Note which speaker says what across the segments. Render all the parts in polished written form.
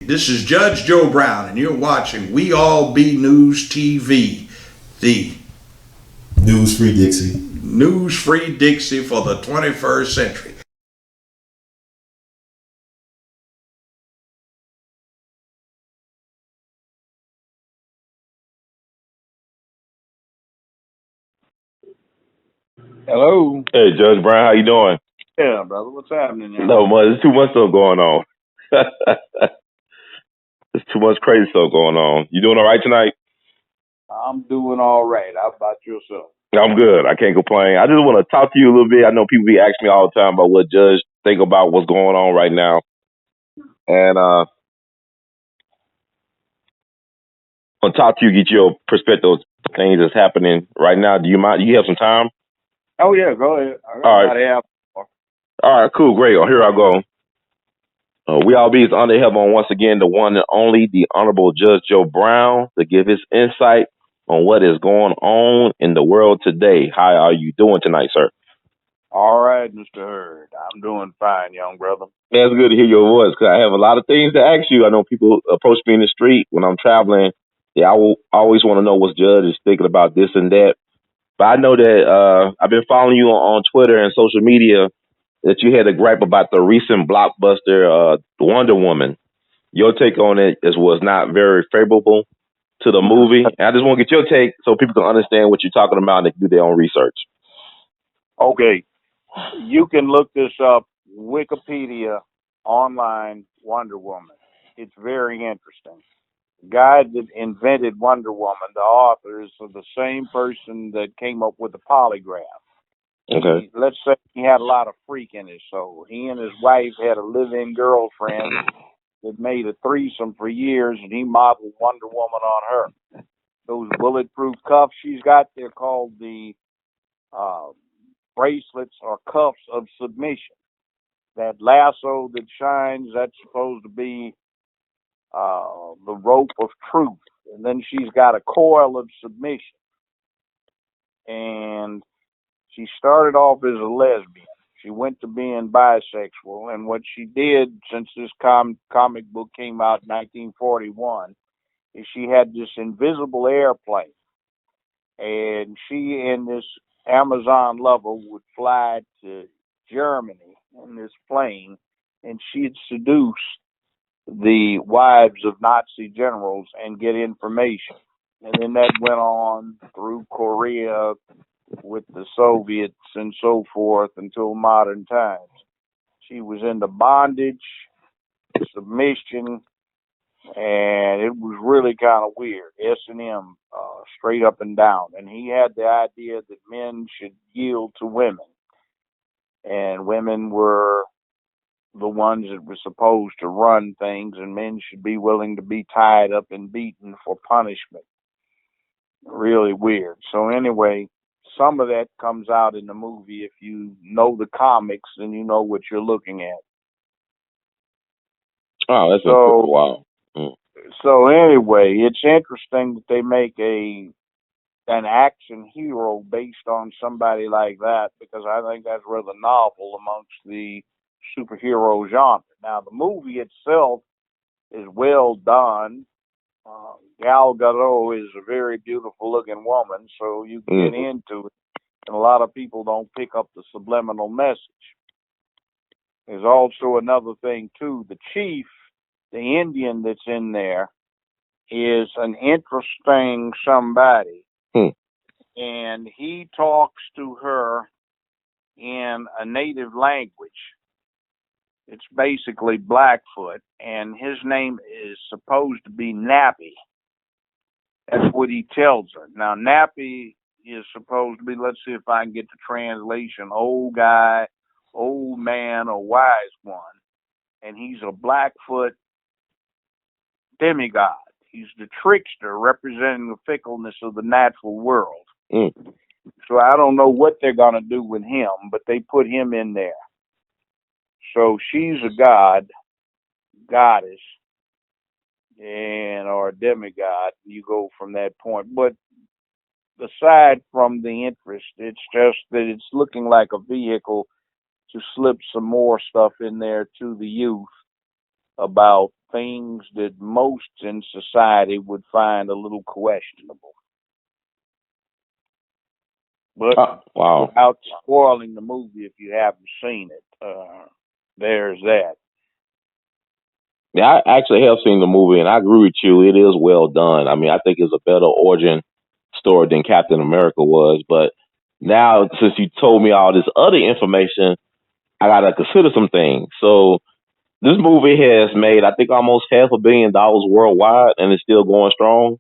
Speaker 1: This is Judge Joe Brown, and you're watching We All Be News TV, the
Speaker 2: News Free Dixie.
Speaker 1: news free Dixie for the 21st century.
Speaker 3: Hello.
Speaker 4: Hey, Judge Brown, how you doing?
Speaker 3: Yeah, brother. What's happening now?
Speaker 4: No, there's too much stuff going on. There's too much crazy stuff going on. You doing all right tonight?
Speaker 3: I'm doing all right. How about yourself?
Speaker 4: I'm good. I can't complain. I just want to talk to you a little bit. I know people be asking me all the time about what Judge think about what's going on right now, and I want to talk to you, get your perspective of things that's happening right now. Do you mind? Do you have some time?
Speaker 3: Oh yeah, go ahead. I got
Speaker 4: All
Speaker 3: about
Speaker 4: right.
Speaker 3: half.
Speaker 4: All right. Cool. Great. Here I go. We all be is under heaven once again, the one and only, the Honorable Judge Joe Brown, to give his insight on what is going on in the world today. How are you doing tonight, sir?
Speaker 3: All right, Mr. Hurd. I'm doing fine, young brother.
Speaker 4: Man, it's good to hear your voice because I have a lot of things to ask you. I know people approach me in the street when I'm traveling. I will always want to know what Judge is thinking about this and that. But I know that I've been following you on Twitter and social media that you had a gripe about the recent blockbuster Wonder Woman. Your take on it was not very favorable to the movie. And I just want to get your take so people can understand what you're talking about and they can do their own research.
Speaker 3: Okay, you can look this up. Wikipedia online. Wonder Woman. It's very interesting. The guy that invented Wonder Woman, the author, is the same person that came up with the polygraph.
Speaker 4: Okay.
Speaker 3: Let's say he had a lot of freak in his soul. He and his wife had a live-in girlfriend that made a threesome for years, and he modeled Wonder Woman on her. Those bulletproof cuffs she's got, they're called the uh, bracelets or cuffs of submission. That lasso that shines, that's supposed to be the rope of truth. And then she's got a coil of submission. And she started off as a lesbian. She went to being bisexual. And what she did, since this comic book came out in 1941, is she had this invisible airplane. And she and this Amazon lover would fly to Germany in this plane, and she'd seduce the wives of Nazi generals and get information. And then that went on through Korea with the Soviets and so forth until modern times. She was into bondage, submission, and it was really kind of weird. S&M, straight up and down. And he had the idea that men should yield to women, and women were the ones that were supposed to run things, and men should be willing to be tied up and beaten for punishment. Really weird. So anyway, some of that comes out in the movie. If you know the comics, then you know what you're looking at.
Speaker 4: Oh, that's so wow.
Speaker 3: So anyway, it's interesting that they make an action hero based on somebody like that, because I think that's rather novel amongst the superhero genre. Now, the movie itself is well done. Gal Gadot is a very beautiful looking woman, so you can get into it. And a lot of people don't pick up the subliminal message. There's also another thing, too. The chief, the Indian that's in there, is an interesting somebody. And he talks to her in a native language. It's basically Blackfoot, and his name is supposed to be Nappy. That's what he tells her. Now, Nappy is supposed to be, let's see if I can get the translation, old guy, old man, or wise one. And he's a Blackfoot demigod. He's the trickster representing the fickleness of the natural world. So I don't know what they're going to do with him, but they put him in there. So she's a goddess, or a demigod. You go from that point. But aside from the interest, it's just that it's looking like a vehicle to slip some more stuff in there to the youth about things that most in society would find a little questionable. But
Speaker 4: Wow.
Speaker 3: without spoiling the movie, if you haven't seen it, there's that.
Speaker 4: Yeah, I actually have seen the movie, and I agree with you. It is well done. I mean, I think it's a better origin story than Captain America was. But now, since you told me all this other information, I got to consider some things. So this movie has made, I think, almost $500 million worldwide, and it's still going strong.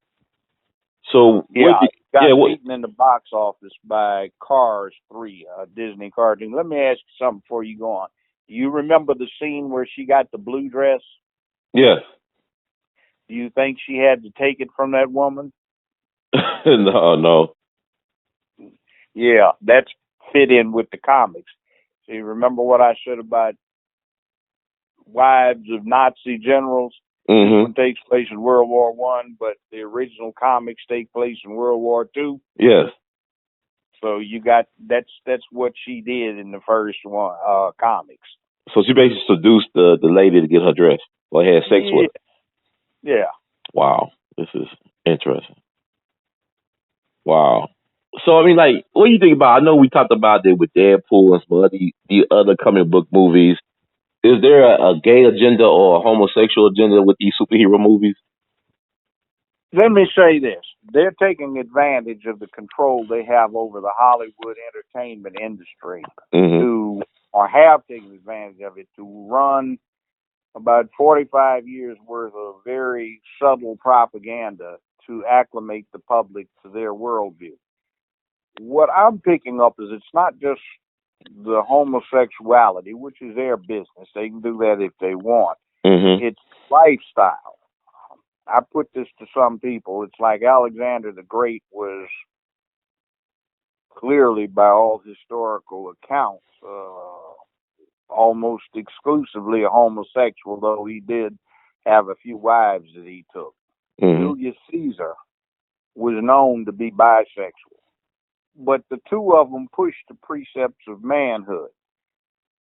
Speaker 4: So
Speaker 3: Yeah, it got
Speaker 4: what?
Speaker 3: beaten in the box office by Cars 3, a Disney cartoon. Let me ask you something before you go on. Do you remember the scene where she got the blue dress?
Speaker 4: Yes.
Speaker 3: Do you think she had to take it from that woman?
Speaker 4: No.
Speaker 3: Yeah, that's fit in with the comics. So you remember what I said about wives of Nazi generals? This one takes place in World War One, but the original comics take place in World War II.
Speaker 4: Yes.
Speaker 3: So you got that's what she did in the first one comics.
Speaker 4: So she basically seduced the lady to get her dress, or had sex with her.
Speaker 3: Yeah.
Speaker 4: Wow, this is interesting. Wow. So I mean, like, what do you think about? I know we talked about it with Deadpool and some of the other comic book movies. Is there a gay agenda or a homosexual agenda with these superhero movies?
Speaker 3: Let me say this. They're taking advantage of the control they have over the Hollywood entertainment industry or have taken advantage of it to run about 45 years worth of very subtle propaganda to acclimate the public to their worldview. What I'm picking up is it's not just the homosexuality, which is their business. They can do that if they want. It's lifestyle. I put this to some people. It's like Alexander the Great was clearly, by all historical accounts, almost exclusively a homosexual, though he did have a few wives that he took. Julius Caesar was known to be bisexual, but the two of them pushed the precepts of manhood.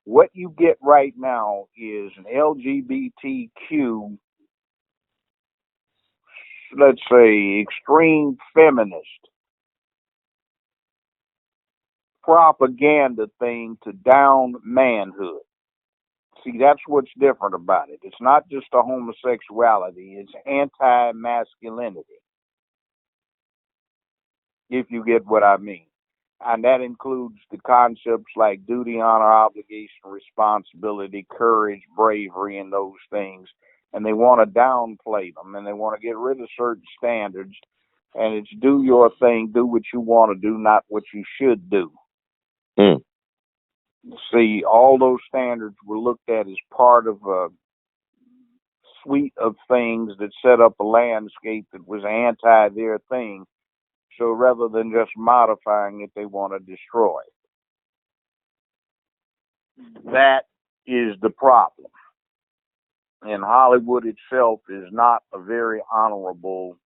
Speaker 3: What you get right now is an LGBTQ, let's say, extreme feminist propaganda thing to down manhood. See, that's what's different about it. It's not just a homosexuality, it's anti-masculinity, if you get what I mean. And that includes the concepts like duty, honor, obligation, responsibility, courage, bravery, and those things. And they want to downplay them, and they want to get rid of certain standards. And it's do your thing, do what you want to do, not what you should do. See, all those standards were looked at as part of a suite of things that set up a landscape that was anti their thing. So rather than just modifying it, they want to destroy it. That is the problem. And Hollywood itself is not a very honorable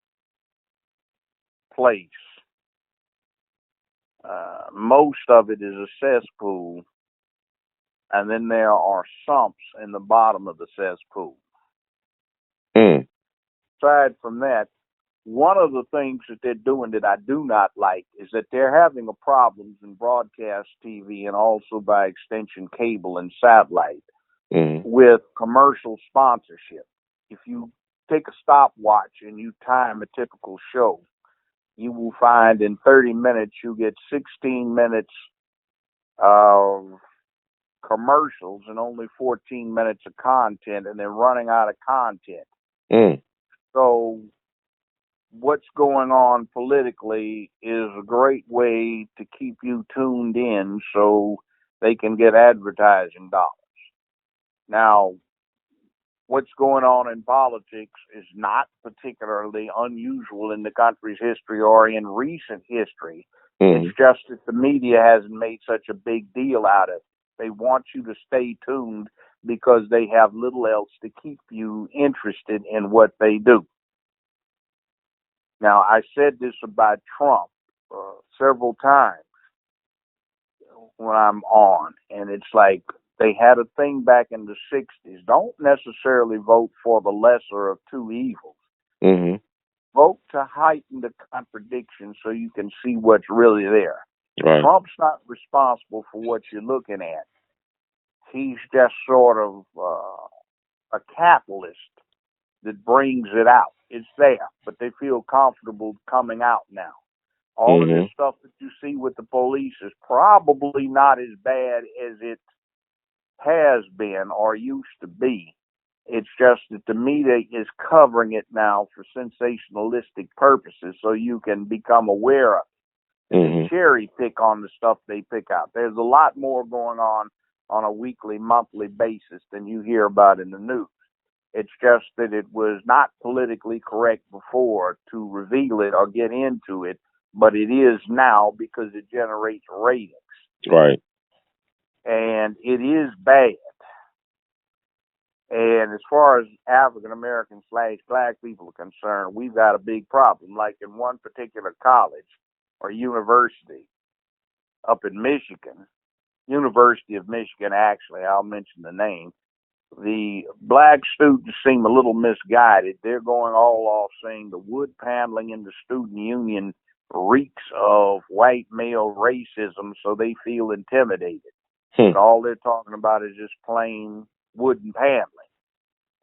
Speaker 3: place. Most of it is a cesspool, and then there are sumps in the bottom of the cesspool. Aside from that, one of the things that they're doing that I do not like is that they're having a problems in broadcast TV and also by extension cable and satellite with commercial sponsorship. If you take a stopwatch and you time a typical show, you will find in 30 minutes you get 16 minutes of commercials and only 14 minutes of content, and they're running out of content. So what's going on politically is a great way to keep you tuned in so they can get advertising dollars. Now, what's going on in politics is not particularly unusual in the country's history or in recent history. It's just that the media hasn't made such a big deal out of it. They want you to stay tuned because they have little else to keep you interested in what they do. Now, I said this about Trump several times when I'm on, and it's like They had a thing back in the 60s. Don't necessarily vote for the lesser of two evils.
Speaker 4: Mm-hmm.
Speaker 3: Vote to heighten the contradiction so you can see what's really there.
Speaker 4: Right.
Speaker 3: Trump's not responsible for what you're looking at. He's just sort of a catalyst that brings it out. It's there, but they feel comfortable coming out now. All of this stuff that you see with the police is probably not as bad as it has been or used to be. It's just that the media is covering it now for sensationalistic purposes so you can become aware of it. They cherry pick on the stuff they pick out. There's a lot more going on a weekly, monthly basis than you hear about in the news. It's just that it was not politically correct before to reveal it or get into it, but it is now because it generates ratings.
Speaker 4: Right.
Speaker 3: And it is bad. And as far as African American / black people are concerned, we've got a big problem. Like in one particular college or university up in Michigan, University of Michigan, actually, I'll mention the name. The black students seem a little misguided. They're going all off saying the wood paneling in the student union reeks of white male racism, so they feel intimidated. But all they're talking about is just plain wooden paneling.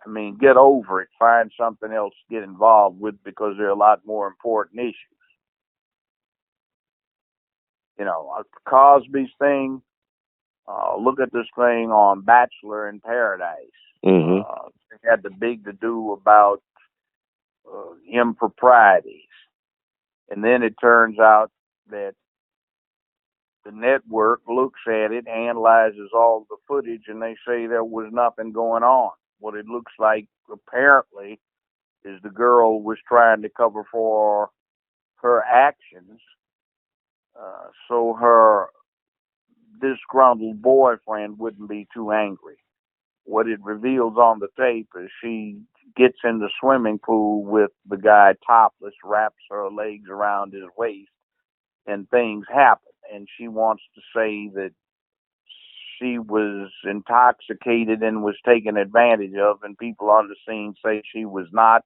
Speaker 3: I mean, get over it. Find something else to get involved with because there are a lot more important issues. You know, Cosby's thing. Look at this thing on Bachelor in Paradise. They had the big to do about improprieties. And then it turns out that the network looks at it, analyzes all the footage, and they say there was nothing going on. What it looks like, apparently, is the girl was trying to cover for her actions, so her disgruntled boyfriend wouldn't be too angry. What it reveals on the tape is she gets in the swimming pool with the guy topless, wraps her legs around his waist, and things happen. And she wants to say that she was intoxicated and was taken advantage of, and people on the scene say she was not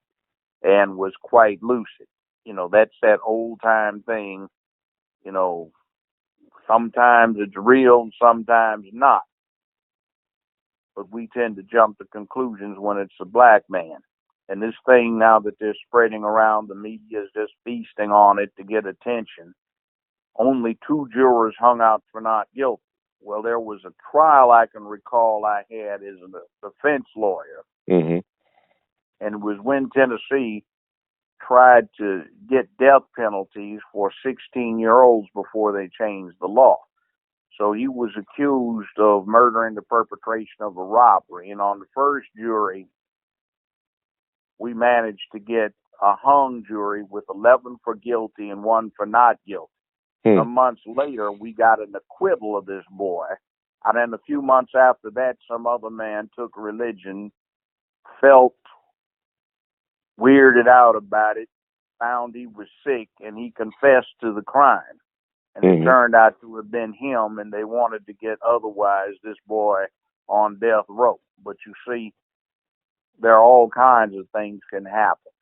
Speaker 3: and was quite lucid. You know, that's that old time thing. You know, sometimes it's real and sometimes not. But we tend to jump to conclusions when it's a black man. And this thing now that they're spreading around, the media is just feasting on it to get attention. Only 2 jurors hung out for not guilty. Well, there was a trial I can recall I had as a defense lawyer. And it was when Tennessee tried to get death penalties for 16-year-olds before they changed the law. So he was accused of murdering the perpetration of a robbery. And on the first jury, we managed to get a hung jury with 11 for guilty and 1 for not guilty. Some months later, we got an acquittal of this boy. And then a few months after that, some other man took religion, felt weirded out about it, found he was sick, and he confessed to the crime. And it turned out to have been him, and they wanted to get otherwise this boy on death row. But you see, there are all kinds of things can happen.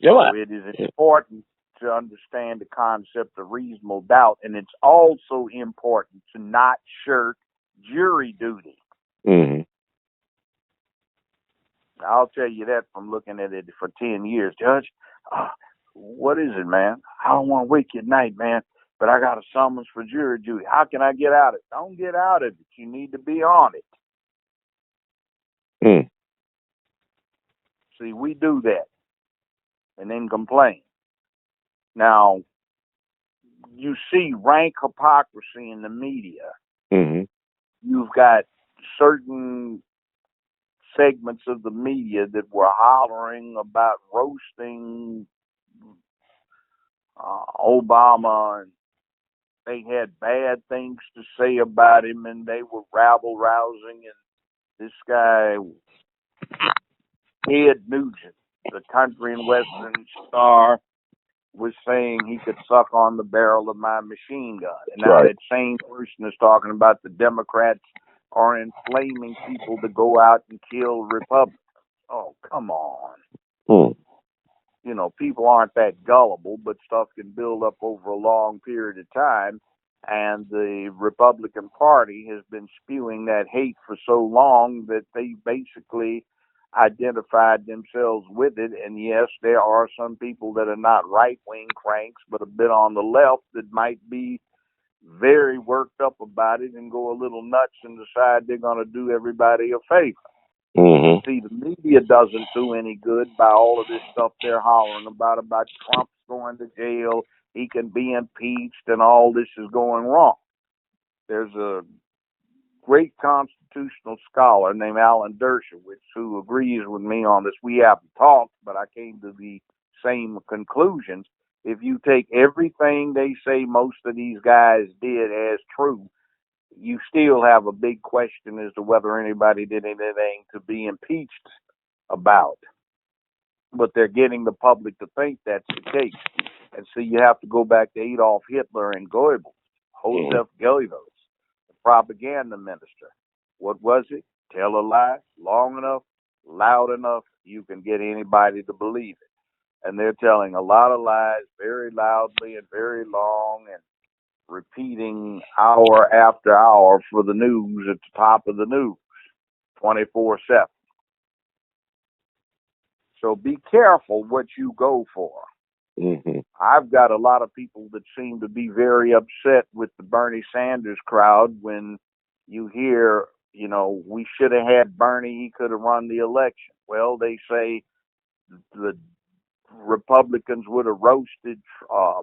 Speaker 3: So it is important to understand the concept of reasonable doubt, and it's also important to not shirk jury duty. I'll tell you that from looking at it for 10 years. Judge, what is it, man? I don't want to wake you at night, man, but I got a summons for jury duty. How can I get out of it? Don't get out of it. You need to be on it. See, we do that and then complain. Now, you see rank hypocrisy in the media. You've got certain segments of the media that were hollering about roasting Obama, and they had bad things to say about him, and they were rabble-rousing. And this guy, Ted Nugent, the country and western star, was saying he could suck on the barrel of my machine gun. And now
Speaker 4: Right.
Speaker 3: that same person is talking about the Democrats are inflaming people to go out and kill Republicans. Oh, come on.
Speaker 4: Hmm.
Speaker 3: You know, people aren't that gullible, but stuff can build up over a long period of time. And the Republican Party has been spewing that hate for so long that they basically identified themselves with it. And yes, there are some people that are not right wing cranks, but a bit on the left that might be very worked up about it and go a little nuts and decide they're going to do everybody a favor.
Speaker 4: Mm-hmm.
Speaker 3: See, the media doesn't do any good by all of this stuff they're hollering about Trump's going to jail, he can be impeached, and all this is going wrong. There's a great constitutional scholar named Alan Dershowitz who agrees with me on this. We haven't talked, but I came to the same conclusions. If you take everything they say most of these guys did as true, you still have a big question as to whether anybody did anything to be impeached about. But they're getting the public to think that's the case. And so you have to go back to Adolf Hitler and Goebbels, Joseph Goebbels, the propaganda minister. What was it? Tell a lie long enough, loud enough, you can get anybody to believe it. And they're telling a lot of lies very loudly and very long and repeating hour after hour for the news at the top of the news, 24/7. So be careful what you go for.
Speaker 4: Mm-hmm.
Speaker 3: I've got a lot of people that seem to be very upset with the Bernie Sanders crowd when you hear, you know, we should have had Bernie, he could have run the election. Well, they say the Republicans would have roasted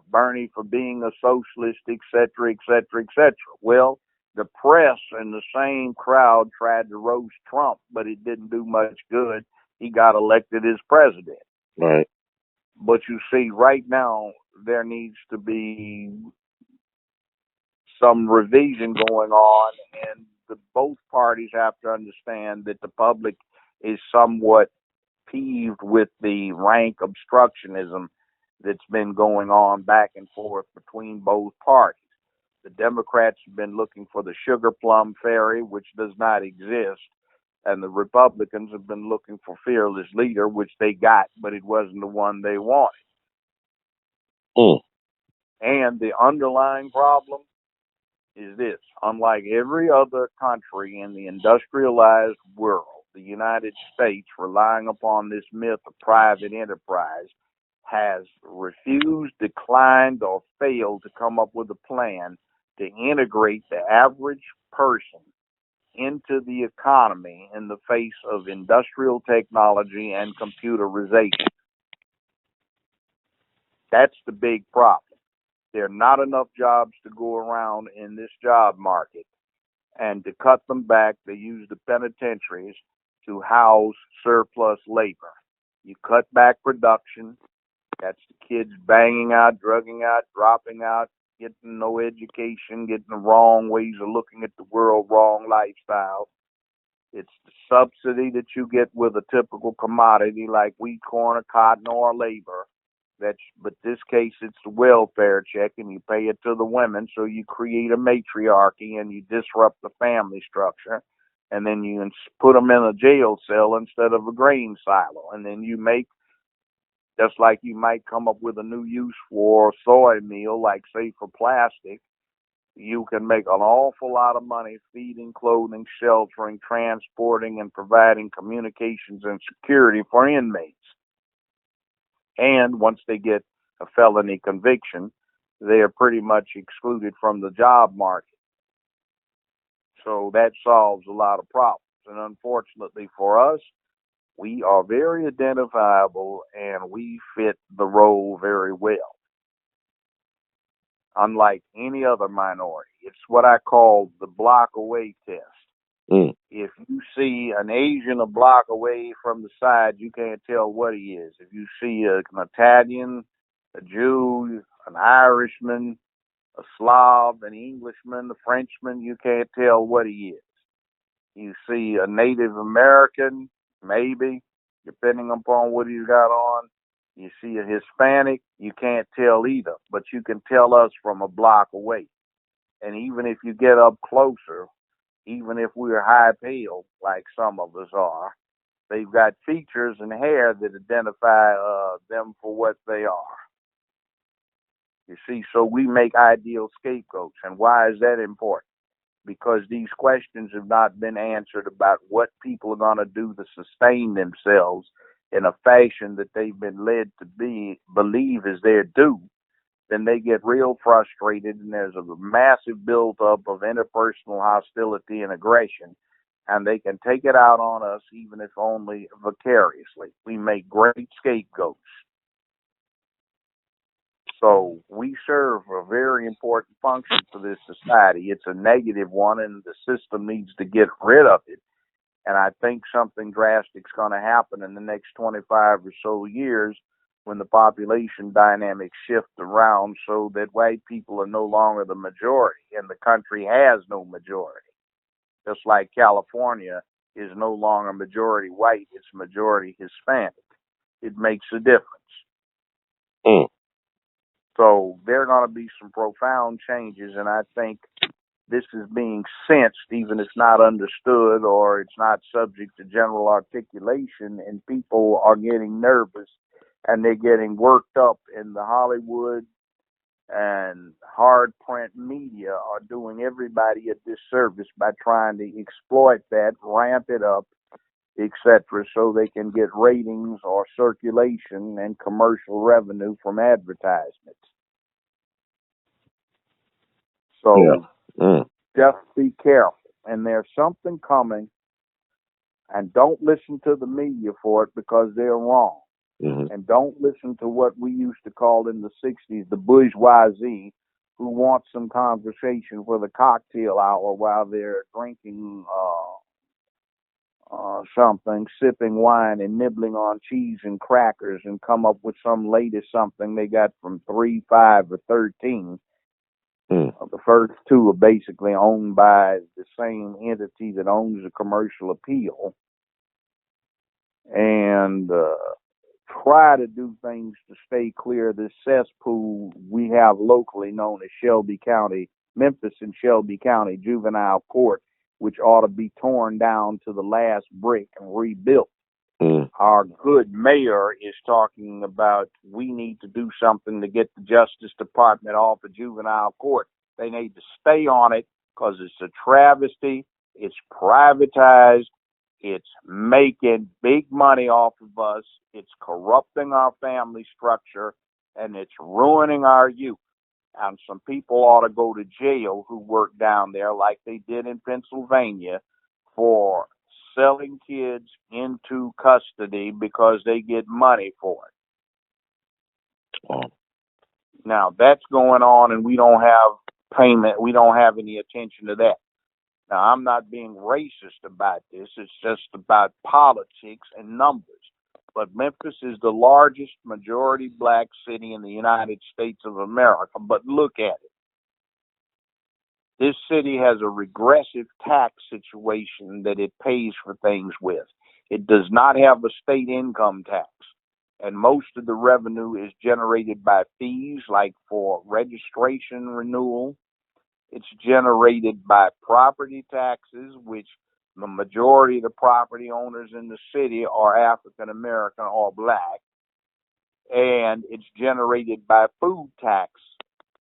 Speaker 3: Bernie for being a socialist, et cetera, et cetera, et cetera. Well, the press and the same crowd tried to roast Trump, but it didn't do much good. He got elected as president.
Speaker 4: Right.
Speaker 3: But you see, right now, there needs to be some revision going on, and both parties have to understand that the public is somewhat peeved with the rank obstructionism that's been going on back and forth between both parties. The Democrats have been looking for the sugar plum fairy, which does not exist, and the Republicans have been looking for fearless leader, which they got, but it wasn't the one they wanted.
Speaker 4: Mm.
Speaker 3: And the underlying problem is this: unlike every other country in the industrialized world, the United States, relying upon this myth of private enterprise, has refused, declined, or failed to come up with a plan to integrate the average person into the economy in the face of industrial technology and computerization. That's the big problem. There are not enough jobs to go around in this job market. And to cut them back, they use the penitentiaries to house surplus labor. You cut back production. That's the kids banging out, drugging out, dropping out, getting no education, getting the wrong ways of looking at the world, wrong lifestyle. It's the subsidy that you get with a typical commodity like wheat, corn, or cotton, or labor. But this case, it's the welfare check, and you pay it to the women, so you create a matriarchy and you disrupt the family structure, and then you put them in a jail cell instead of a grain silo, and then you make, just like you might come up with a new use for soy meal, like say for plastic, you can make an awful lot of money feeding, clothing, sheltering, transporting, and providing communications and security for inmates. And once they get a felony conviction, they are pretty much excluded from the job market. So that solves a lot of problems. And unfortunately for us, we are very identifiable and we fit the role very well, unlike any other minority. It's what I call the block away test.
Speaker 4: Mm.
Speaker 3: If you see an Asian a block away from the side, you can't tell what he is. If you see an Italian, a Jew, an Irishman, a Slav, an Englishman, a Frenchman, you can't tell what he is. You see a Native American, maybe, depending upon what he's got on. You see a Hispanic, you can't tell either, but you can tell us from a block away. And even if you get up closer, even if we're high pale, like some of us are, they've got features and hair that identify them for what they are. You see, so we make ideal scapegoats. And why is that important? Because these questions have not been answered about what people are going to do to sustain themselves in a fashion that they've been led to believe is their due. Then they get real frustrated, and there's a massive buildup of interpersonal hostility and aggression, and they can take it out on us, even if only vicariously. We make great scapegoats. So we serve a very important function for this society. It's a negative one, and the system needs to get rid of it. And I think something drastic is going to happen in the next 25 or so years when the population dynamics shift around so that white people are no longer the majority and the country has no majority. Just like California is no longer majority white, it's majority Hispanic. It makes a difference.
Speaker 4: Mm.
Speaker 3: So there are going to be some profound changes, and I think this is being sensed, even if not understood or it's not subject to general articulation, and people are getting nervous and they're getting worked up, in the Hollywood and hard print media are doing everybody a disservice by trying to exploit that, ramp it up, etc., so they can get ratings or circulation and commercial revenue from advertisements. So just be careful. And there's something coming, and don't listen to the media for it because they're wrong.
Speaker 4: Mm-hmm.
Speaker 3: And don't listen to what we used to call in the 60s the bourgeoisie, who want some conversation for the cocktail hour while they're drinking something, sipping wine and nibbling on cheese and crackers, and come up with some latest something they got from 3, 5, or 13. The first two are basically owned by the same entity that owns the commercial appeal. And try to do things to stay clear of this cesspool we have locally known as Shelby County, Memphis and Shelby County Juvenile Court, which ought to be torn down to the last brick and rebuilt. Our good mayor is talking about we need to do something to get the Justice Department off of juvenile court. They need to stay on it because it's a travesty. It's privatized. It's making big money off of us. It's corrupting our family structure, and it's ruining our youth. And some people ought to go to jail who work down there like they did in Pennsylvania for selling kids into custody because they get money for it.
Speaker 4: Oh.
Speaker 3: Now, that's going on, and we don't have payment. We don't have any attention to that. Now, I'm not being racist about this. It's just about politics and numbers. But Memphis is the largest majority black city in the United States of America. But look at it. This city has a regressive tax situation that it pays for things with. It does not have a state income tax. And most of the revenue is generated by fees, like for registration renewal. It's generated by property taxes, which the majority of the property owners in the city are African American or black. And it's generated by food tax,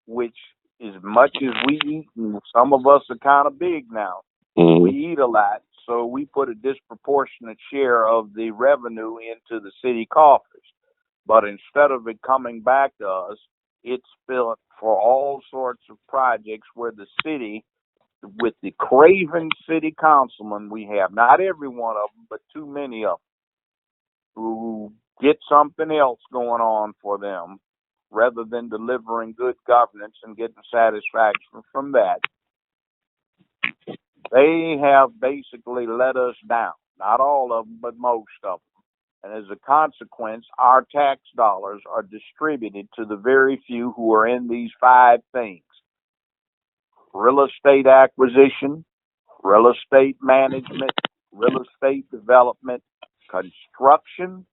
Speaker 3: which, as much as we eat, and some of us are kind of big now, we eat a lot, so we put a disproportionate share of the revenue into the city coffers. But instead of it coming back to us, it's built for all sorts of projects where the city, with the craven city councilmen we have, not every one of them, but too many of them, who get something else going on for them rather than delivering good governance and getting satisfaction from that. They have basically let us down. Not all of them, but most of them. And as a consequence, our tax dollars are distributed to the very few who are in these 5 things: real estate acquisition, real estate management, real estate development, construction,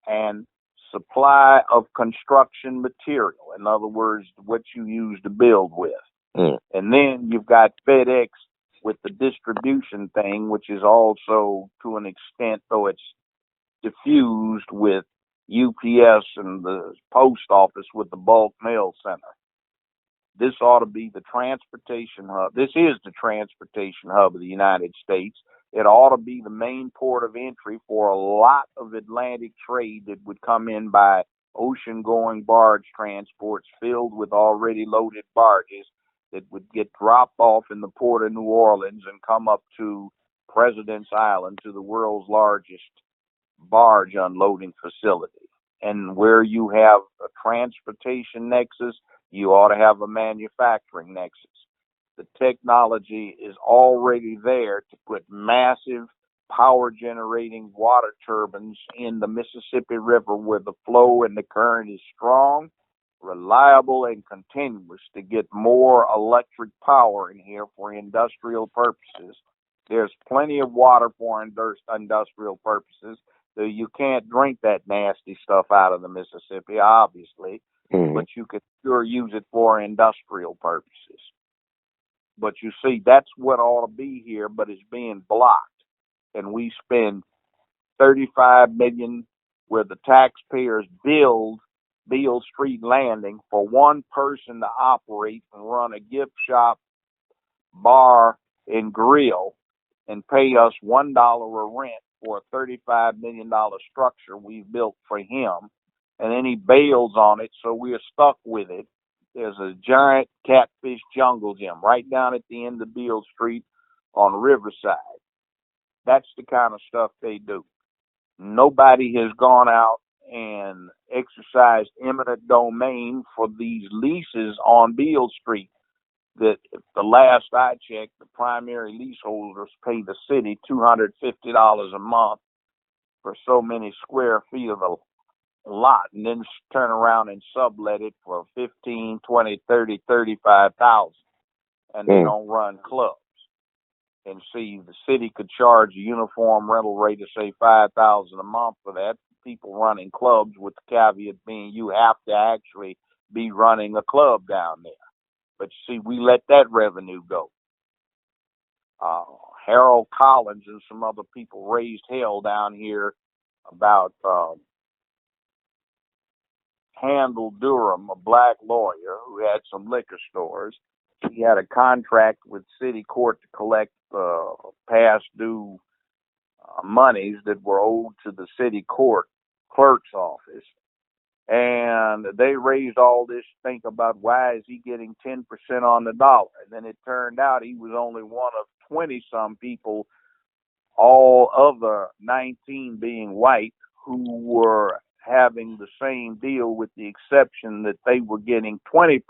Speaker 3: and supply of construction material. In other words, what you use to build with. And then you've got FedEx with the distribution thing, which is also, to an extent, though it's diffused, with UPS and the post office with the bulk mail center. This ought to be the transportation hub. This is the transportation hub of the United States. It ought to be the main port of entry for a lot of Atlantic trade that would come in by ocean-going barge transports filled with already loaded barges that would get dropped off in the port of New Orleans and come up to President's Island, to the world's largest barge unloading facility. And where you have a transportation nexus, you ought to have a manufacturing nexus. The technology is already there to put massive power generating water turbines in the Mississippi River, where the flow and the current is strong, reliable, and continuous, to get more electric power in here for industrial purposes. There's plenty of water for industrial purposes. So you can't drink that nasty stuff out of the Mississippi, obviously, but you could sure use it for industrial purposes. But you see, that's what ought to be here, but it's being blocked. And we spend $35 million where the taxpayers build Beale Street Landing for one person to operate and run a gift shop, bar, and grill, and pay us $1 a rent for a $35 million structure we've built for him. And then he bails on it, so we're stuck with it. There's a giant catfish jungle gym right down at the end of Beale Street on Riverside. That's the kind of stuff they do. Nobody has gone out and exercised eminent domain for these leases on Beale Street. That, the last I checked, the primary leaseholders pay the city $250 a month for so many square feet of a lot, and then turn around and sublet it for 15, 20, 30, 35,000, and they don't run clubs. And see, the city could charge a uniform rental rate of say $5,000 a month for that. People running clubs, with the caveat being you have to actually be running a club down there. But see, we let that revenue go. Harold Collins and some other people raised hell down here about Handel Durham, a black lawyer who had some liquor stores. He had a contract with city court to collect past due monies that were owed to the city court clerk's office. And they raised all this think about why is he getting 10% on the dollar. And then it turned out he was only one of 20-some people, all other 19 being white, who were having the same deal, with the exception that they were getting 20%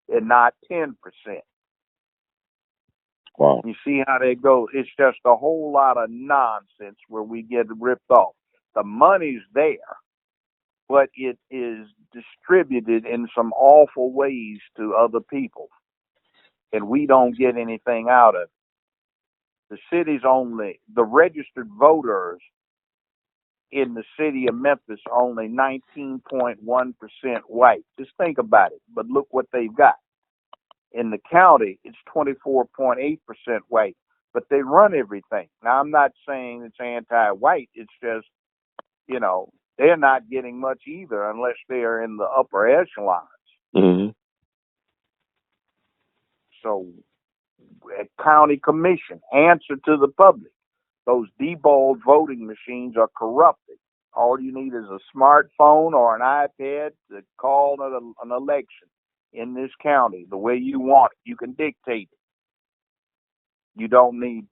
Speaker 3: and not 10%.
Speaker 4: Wow.
Speaker 3: You see how they go? It's just a whole lot of nonsense where we get ripped off. The money's there, but it is distributed in some awful ways to other people, and we don't get anything out of it. The city's only, the registered voters in the city of Memphis are only 19.1% white. Just think about it. But look what they've got. In the county, it's 24.8% white, but they run everything. Now, I'm not saying it's anti-white. It's just, you know, they're not getting much either unless they're in the upper echelons.
Speaker 4: Mm-hmm.
Speaker 3: So, county commission, answer to the public. Those deballed voting machines are corrupted. All you need is a smartphone or an iPad to call an election in this county the way you want it. You can dictate it. You don't need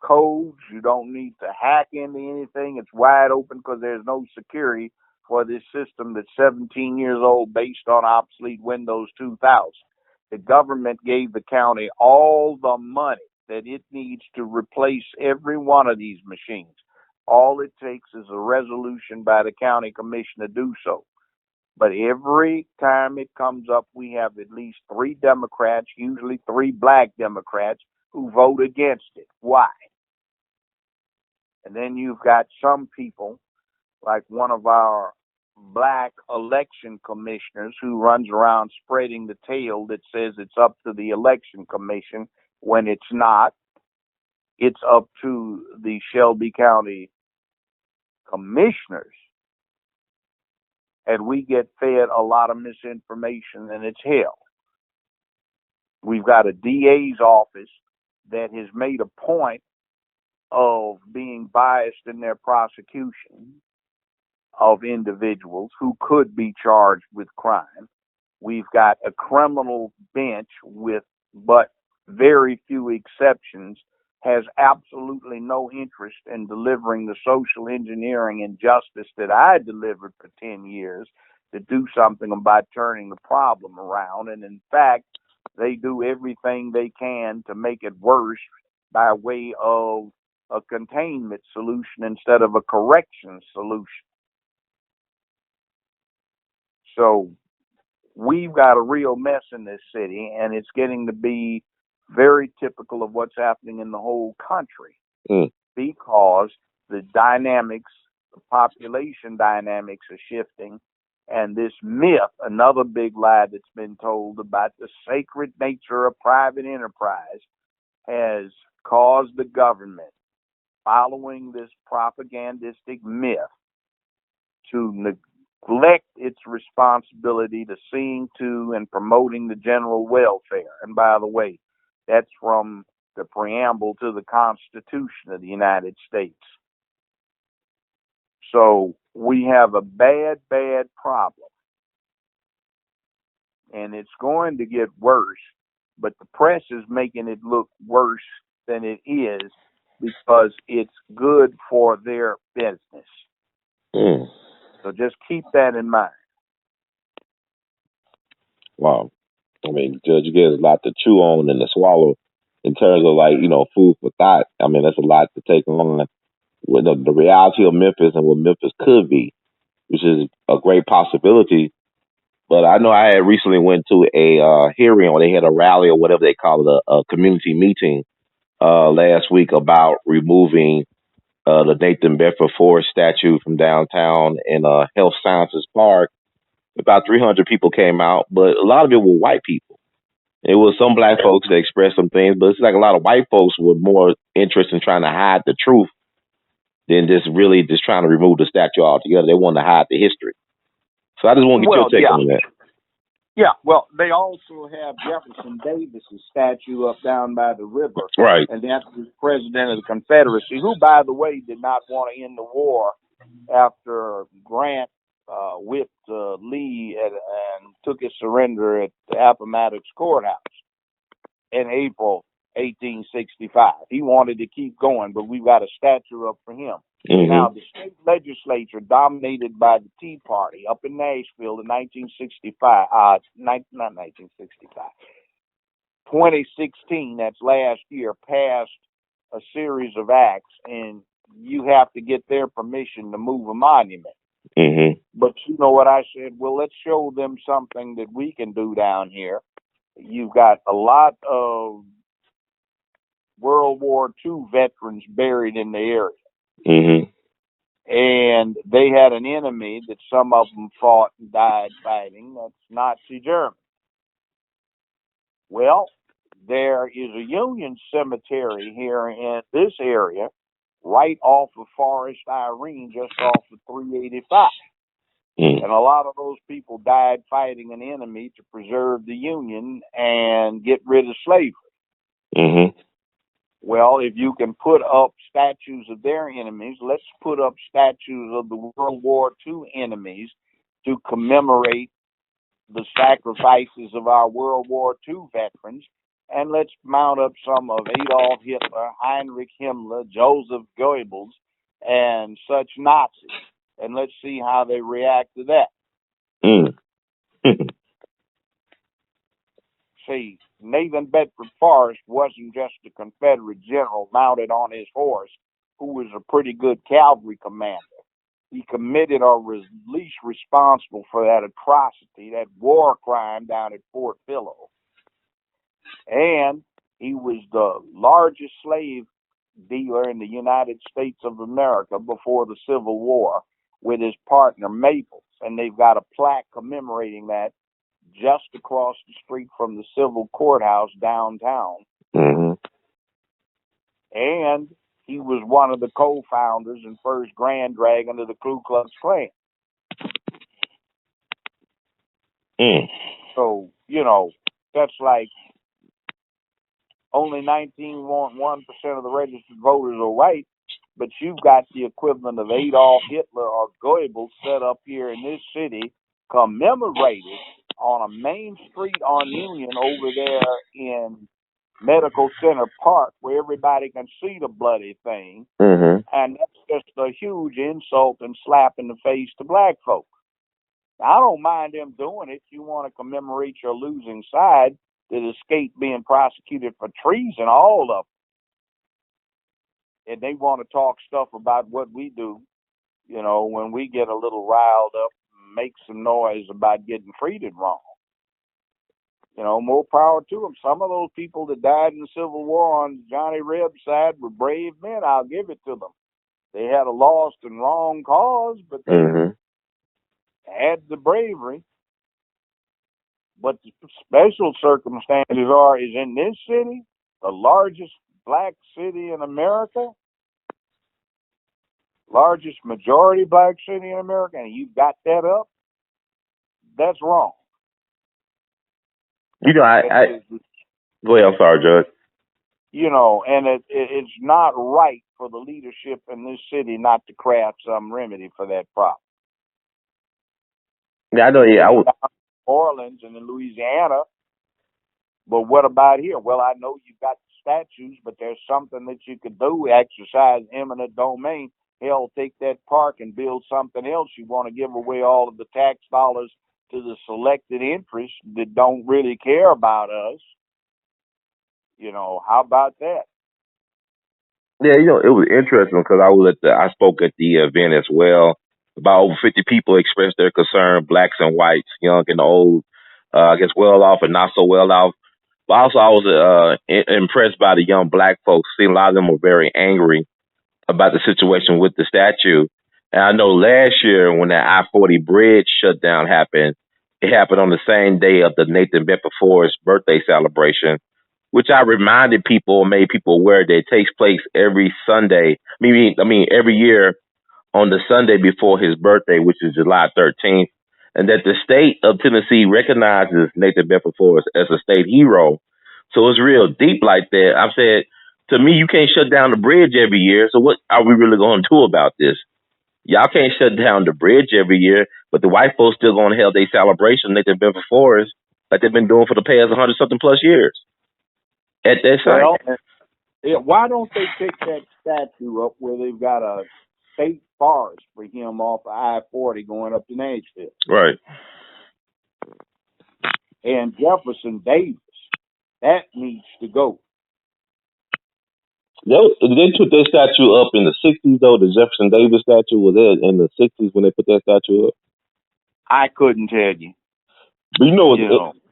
Speaker 3: codes. You don't need to hack into anything. It's wide open because there's no security for this system that's 17 years old, based on obsolete Windows 2000. The government gave the county all the money that it needs to replace every one of these machines. All it takes is a resolution by the county commission to do so. But every time it comes up, we have at least 3 Democrats, usually 3 black Democrats, who vote against it. Why? And then you've got some people, like one of our black election commissioners who runs around spreading the tale that says it's up to the election commission when it's not. It's up to the Shelby County commissioners. And we get fed a lot of misinformation, and it's hell. We've got a DA's office that has made a point of being biased in their prosecution of individuals who could be charged with crime. We've got a criminal bench with but very few exceptions has absolutely no interest in delivering the social engineering and justice that I delivered for 10 years to do something about turning the problem around. And in fact, they do everything they can to make it worse by way of a containment solution instead of a correction solution. So we've got a real mess in this city, and it's getting to be very typical of what's happening in the whole country because the dynamics, the population dynamics are shifting. And this myth, another big lie that's been told about the sacred nature of private enterprise, has caused the government, following this propagandistic myth, to neglect its responsibility to seeing to and promoting the general welfare. And by the way, that's from the preamble to the Constitution of the United States. So we have a bad, bad problem. And it's going to get worse, but the press is making it look worse than it is because it's good for their business. So just keep that in mind.
Speaker 4: Wow. I mean, Judge, you get a lot to chew on and to swallow in terms of, like, food for thought. I mean, that's a lot to take on with the reality of Memphis and what Memphis could be, which is a great possibility. But I know I had recently went to a hearing, or they had a rally or whatever they call it, a community meeting last week about removing the Nathan Bedford Forrest statue from downtown in Health Sciences Park. About 300 people came out, but a lot of it were white people. It was some black folks that expressed some things, but it's like a lot of white folks were more interested in trying to hide the truth than just trying to remove the statue altogether. They wanted to hide the history. So I just want to get your take on that.
Speaker 3: Yeah, well, they also have Jefferson Davis's statue up down by the river.
Speaker 4: Right.
Speaker 3: And that's the president of the Confederacy, who, by the way, did not want to end the war after Grant whipped Lee and took his surrender at the Appomattox Courthouse in April 1865. He wanted to keep going, but we've got a statue up for him. Now, the state legislature, dominated by the Tea Party up in Nashville in 2016, that's last year, passed a series of acts, and you have to get their permission to move a monument. But you know what I said? Well, let's show them something that we can do down here. You've got a lot of World War II veterans buried in the area. And they had an enemy that some of them fought and died fighting. That's Nazi Germany. Well, there is a Union cemetery here in this area, right off of Forest Irene, just off of 385. And a lot of those people died fighting an enemy to preserve the Union and get rid of slavery. Well, if you can put up statues of their enemies, let's put up statues of the World War II enemies to commemorate the sacrifices of our World War II veterans. And let's mount up some of Adolf Hitler, Heinrich Himmler, Joseph Goebbels, and such Nazis. And let's see how they react to that. See, Nathan Bedford Forrest wasn't just a Confederate general mounted on his horse who was a pretty good cavalry commander. He committed or was at least responsible for that atrocity, that war crime down at Fort Pillow. And he was the largest slave dealer in the United States of America before the Civil War. with his partner Maples, and they've got a plaque commemorating that just across the street from the civil courthouse downtown.
Speaker 4: Mm-hmm.
Speaker 3: And he was one of the co-founders and first Grand Dragon of the Ku Klux Klan. So, that's like only 19.1% of the registered voters are white, but you've got the equivalent of Adolf Hitler or Goebbels set up here in this city, commemorated on a main street on Union over there in Medical Center Park, where everybody can see the bloody thing.
Speaker 4: Mm-hmm.
Speaker 3: And that's just a huge insult and slap in the face to black folks. I don't mind them doing it. You want to commemorate your losing side that escaped being prosecuted for treason, all of them. And they want to talk stuff about what we do, when we get a little riled up, make some noise about getting treated wrong. More power to them. Some of those people that died in the Civil War on Johnny Reb's side were brave men. I'll give it to them. They had a lost and wrong cause, but they had the bravery. But the special circumstances is in this city, the largest black city in America, largest majority black city in America, and you got that up, that's wrong.
Speaker 4: I go ahead. I'm sorry, Judge.
Speaker 3: And it's not right for the leadership in this city not to craft some remedy for that problem.
Speaker 4: Yeah, I know. Yeah, I would.
Speaker 3: Orleans and in Louisiana, but what about here? Well, I know you've got statues, but there's something that you could do. Exercise eminent domain. Hell, take that park and build something else. You want to give away all of the tax dollars to the selected interests that don't really care about us. How about that?
Speaker 4: Yeah, it was interesting because I spoke at the event as well. About over 50 people expressed their concern, blacks and whites, young and old, I guess well off and not so well off. But also I was impressed by the young black folks. See, a lot of them were very angry about the situation with the statue. And I know last year when that I-40 bridge shutdown happened, it happened on the same day of the Nathan Bedford Forrest birthday celebration, which I reminded people, made people aware that it takes place every Sunday. Every year on the Sunday before his birthday, which is July 13th, and that the state of Tennessee recognizes Nathan Bedford Forrest as a state hero. So it's real deep like that. I've said, to me, you can't shut down the bridge every year. So what are we really going to do about this? Y'all can't shut down the bridge every year, but the white folks still going to held their celebration, Nathan Bedford Forrest, like they've been doing for the past 100-something plus years. At that site.
Speaker 3: Well, why don't they take that statue up where they've got a state forest for him off of I-40 going up to Nashville?
Speaker 4: Right.
Speaker 3: And Jefferson Davis, that needs to go.
Speaker 4: They put that statue up in the 60s, though. The Jefferson Davis statue was there in the 60s when they put that statue up.
Speaker 3: I couldn't tell you.
Speaker 4: But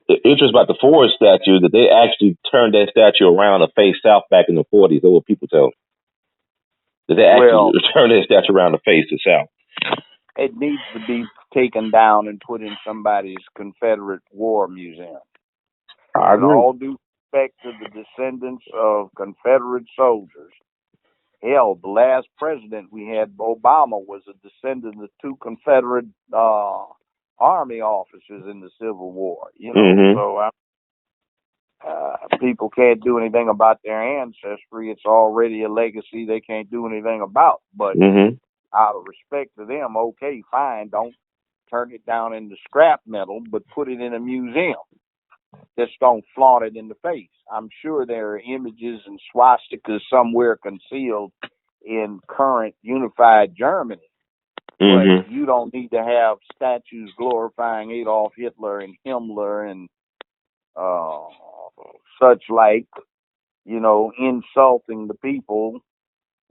Speaker 4: the interest about the Forrest statue that they actually turned that statue around to face south back in the 40s. That's what people tell them. That they actually turned that statue around to face the south.
Speaker 3: It needs to be taken down and put in somebody's Confederate War Museum.
Speaker 4: I agree.
Speaker 3: With all due respect to the descendants of Confederate soldiers, hell, the last president we had, Obama, was a descendant of two Confederate Army officers in the Civil War. So people can't do anything about their ancestry. It's already a legacy they can't do anything about. But out of respect to them, okay, fine, don't turn it down into scrap metal, but put it in a museum. Just don't flaunt it in the face. I'm sure there are images and swastikas somewhere concealed in current unified Germany. But you don't need to have statues glorifying Adolf Hitler and Himmler and such like, insulting the people.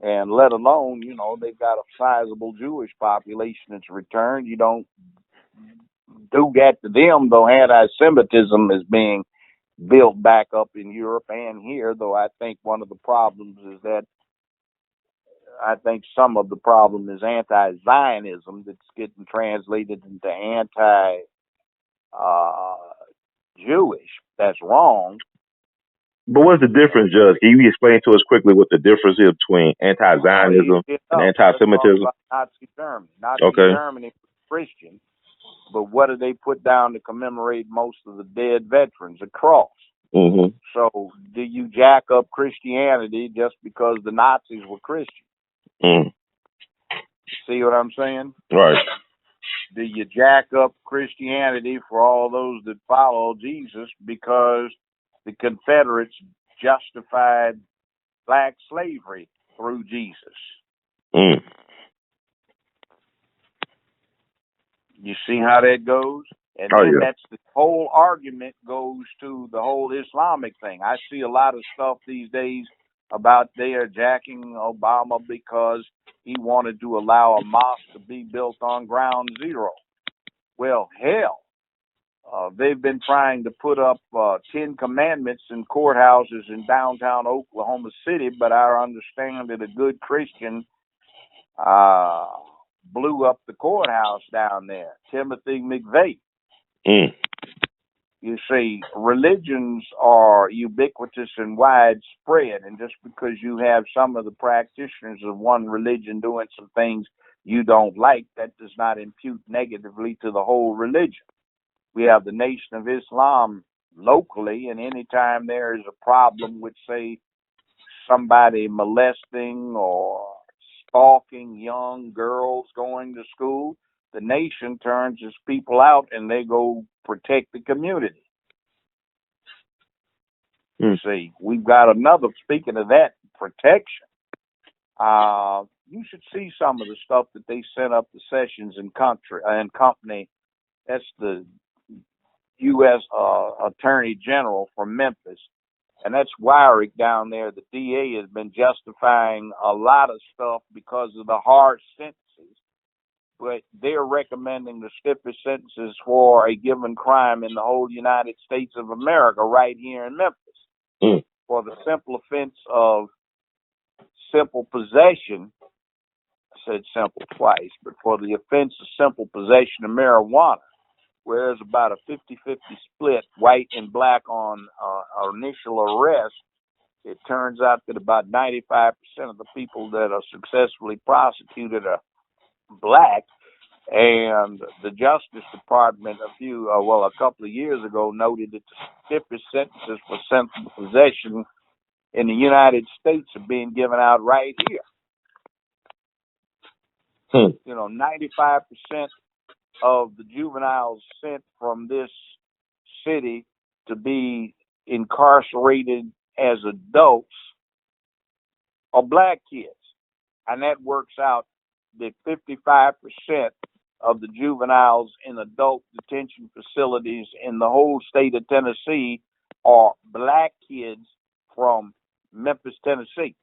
Speaker 3: And let alone, they've got a sizable Jewish population that's returned. You don't do that to them, though anti-Semitism is being built back up in Europe and here, though I think one of the problems is that I think some of the problem is anti-Zionism that's getting translated into anti-Jewish. That's wrong.
Speaker 4: But what's the difference, Judge? Can you explain to us quickly what the difference is between anti-Zionism and
Speaker 3: Let's talk
Speaker 4: anti-Semitism?
Speaker 3: about Nazi Germany. Nazi
Speaker 4: Okay.
Speaker 3: Germany was Christian, but what do they put down to commemorate most of the dead veterans? A cross.
Speaker 4: Mm-hmm.
Speaker 3: So do you jack up Christianity just because the Nazis were Christian?
Speaker 4: Mm.
Speaker 3: See what I'm saying?
Speaker 4: Right.
Speaker 3: Do you jack up Christianity for all those that follow Jesus because the Confederates justified black slavery through Jesus?
Speaker 4: Mm.
Speaker 3: You see how that goes? And
Speaker 4: Oh,
Speaker 3: then
Speaker 4: yeah.
Speaker 3: that's the whole argument goes to the whole Islamic thing. I see a lot of stuff these days about they are jacking Obama because he wanted to allow a mosque to be built on ground zero. Well, hell, they've been trying to put up 10 commandments in courthouses in downtown Oklahoma City, but I understand that a good Christian blew up the courthouse down there, Timothy McVeigh.
Speaker 4: Mm.
Speaker 3: You see, religions are ubiquitous and widespread, and just because you have some of the practitioners of one religion doing some things you don't like, that does not impute negatively to the whole religion. We have the Nation of Islam locally, and anytime there is a problem with, say, somebody molesting or stalking young girls going to school, the nation turns its people out and they go protect the community. See, we've got another, speaking of that, protection. You should see some of the stuff that they sent up to Sessions and Company. That's the U.S. Attorney General from Memphis. And that's Wyrick down there. The DA has been justifying a lot of stuff because of the harsh sentences. But they're recommending the stiffest sentences for a given crime in the whole United States of America right here in Memphis.
Speaker 4: Mm.
Speaker 3: For the simple offense of simple possession, I said simple twice, but for the offense of simple possession of marijuana, where there's about a 50-50 split, white and black on initial arrest, it turns out that about 95% of the people that are successfully prosecuted are black. And the Justice Department a couple of years ago noted that the stiffest sentences for simple possession in the United States are being given out right here. 95% of the juveniles sent from this city to be incarcerated as adults are black kids. And that works out that 55% of the juveniles in adult detention facilities in the whole state of Tennessee are black kids from Memphis, Tennessee.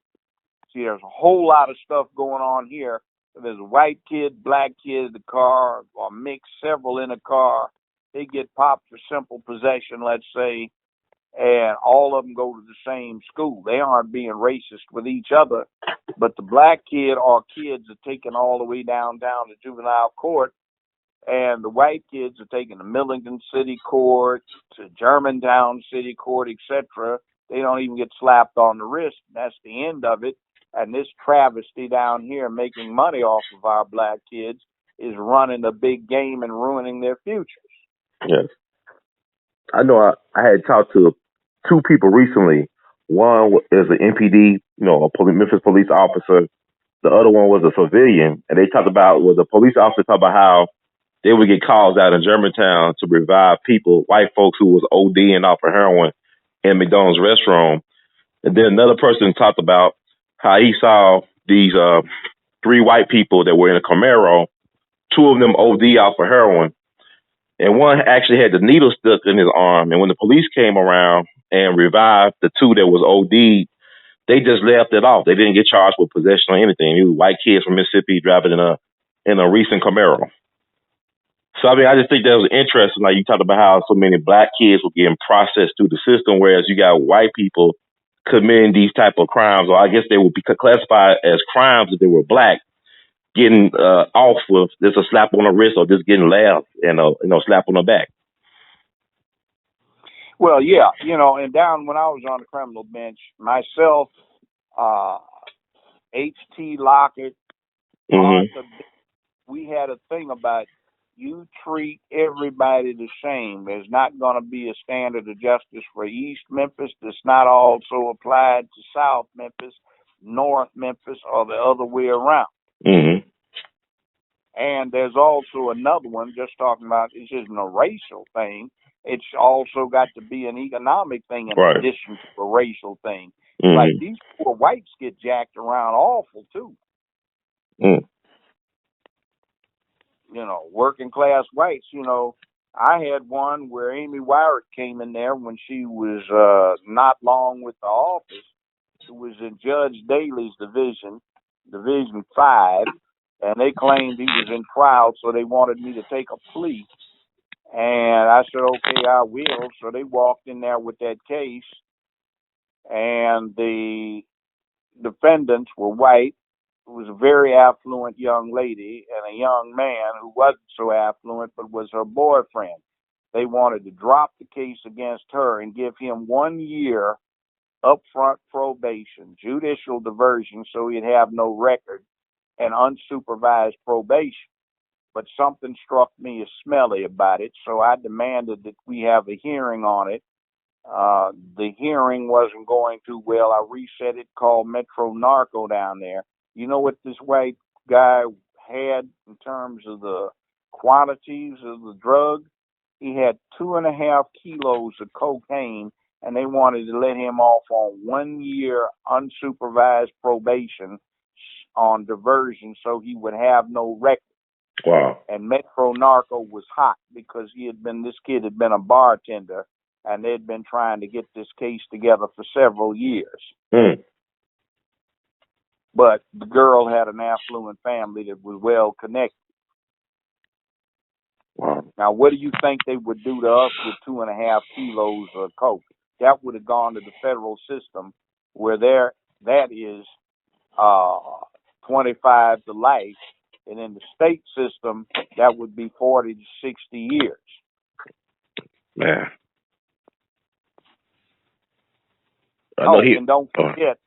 Speaker 3: See, there's a whole lot of stuff going on here. There's a white kid, black kid in the car, or mixed several in a car. They get popped for simple possession, let's say, and all of them go to the same school. They aren't being racist with each other, but the black kid or kids are taken all the way downtown to juvenile court, and the white kids are taken to Millington City Court, to Germantown City Court, etc. They don't even get slapped on the wrist. That's the end of it. And this travesty down here making money off of our black kids is running a big game and ruining their futures.
Speaker 4: Yes. I know I had talked to two people recently. One is an MPD, a Memphis police officer. The other one was a civilian. And they talked about, the police officer talked about how they would get calls out in Germantown to revive people, white folks who was ODing off of heroin in McDonald's restroom. And then another person talked about how he saw these three white people that were in a Camaro, two of them OD off of heroin, and one actually had the needle stuck in his arm. And when the police came around and revived the two that was OD, they just left it off. They didn't get charged with possession or anything. It was white kids from Mississippi driving in a recent Camaro. So, I just think that was interesting. Like, you talked about how so many black kids were getting processed through the system, whereas you got white people committing these type of crimes, or I guess they would be classified as crimes if they were black, getting off with just a slap on the wrist or just getting laughed and slap on the back.
Speaker 3: Well, yeah, and down when I was on the criminal bench, myself, H.T. Lockett, Arthur, we had a thing about you treat everybody the same. There's not going to be a standard of justice for East Memphis that's not also applied to South Memphis, North Memphis, or the other way around.
Speaker 4: Mm-hmm.
Speaker 3: And there's also another one just talking about this isn't a racial thing. It's also got to be an economic thing in addition to a racial thing.
Speaker 4: Mm-hmm.
Speaker 3: Like these poor whites get jacked around awful too.
Speaker 4: Mm.
Speaker 3: Working class whites, I had one where Amy Wyrick came in there when she was not long with the office. It was in Judge Daly's Division 5, and they claimed he was in trial, so they wanted me to take a plea. And I said, okay, I will. So they walked in there with that case, and the defendants were white. It was a very affluent young lady and a young man who wasn't so affluent but was her boyfriend. They wanted to drop the case against her and give him 1 year upfront probation, judicial diversion so he'd have no record, and unsupervised probation. But something struck me as smelly about it, so I demanded that we have a hearing on it. The hearing wasn't going too well. I reset it, called Metro Narco down there. You know what this white guy had in terms of the quantities of the drug? He had 2.5 kilos of cocaine, and they wanted to let him off on 1 year unsupervised probation on diversion so he would have no record.
Speaker 4: Wow.
Speaker 3: And Metro Narco was hot because this kid had been a bartender, and they'd been trying to get this case together for several years.
Speaker 4: Mm.
Speaker 3: But the girl had an affluent family that was well connected.
Speaker 4: Wow.
Speaker 3: Now, what do you think they would do to us with 2.5 kilos of coke? That would have gone to the federal system, where that is 25 to life, and in the state system that would be 40 to 60 years.
Speaker 4: Man.
Speaker 3: And don't forget,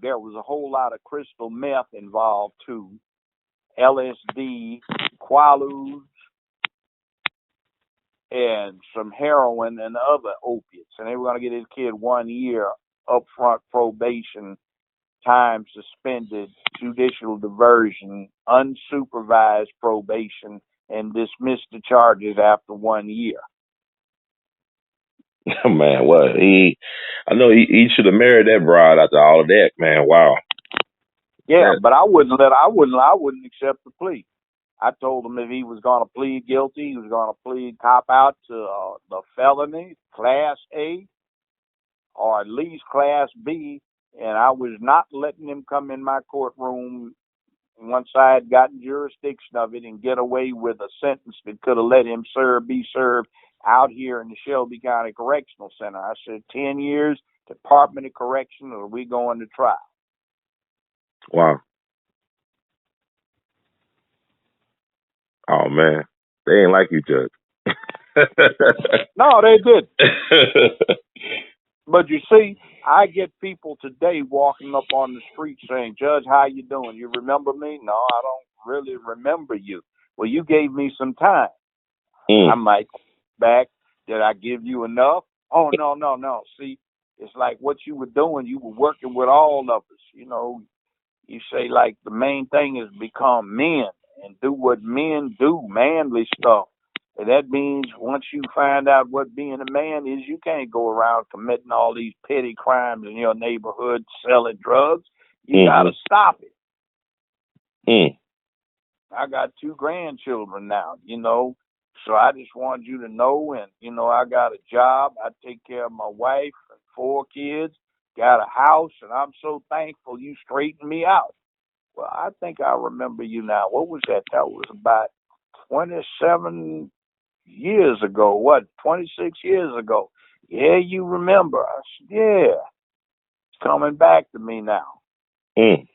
Speaker 3: there was a whole lot of crystal meth involved too, LSD, Quaaludes, and some heroin and other opiates. And they were going to get this kid 1 year upfront probation, time suspended, judicial diversion, unsupervised probation, and dismiss the charges after 1 year.
Speaker 4: Man, what I know he should have married that broad after all of that, man. Wow.
Speaker 3: Yeah, but I wouldn't accept the plea. I told him if he was going to plead guilty, he was going to plead cop out to the felony, Class A, or at least Class B, and I was not letting him come in my courtroom once I had gotten jurisdiction of it and get away with a sentence that could have let him be served out here in the Shelby County Correctional Center. I said 10 years, Department of Correction, or we going to trial.
Speaker 4: Wow. Oh, man. They ain't like you, Judge.
Speaker 3: No, they didn't. But you see, I get people today walking up on the street saying, Judge, how you doing? You remember me? No, I don't really remember you. Well, you gave me some time. I might back. Did I give you enough? Oh, no. See, it's like what you were doing, you were working with all of us. You say, like, the main thing is become men and do what men do, manly stuff. And that means once you find out what being a man is, you can't go around committing all these petty crimes in your neighborhood, selling drugs. You got to stop it. I got 2 grandchildren now, so I just wanted you to know. And, I got a job. I take care of my wife and 4 kids, got a house, and I'm so thankful you straightened me out. Well, I think I remember you now. What was that? That was about 27 years ago. 26 years ago? Yeah, you remember. I said, yeah. coming back to me now.
Speaker 4: Mm.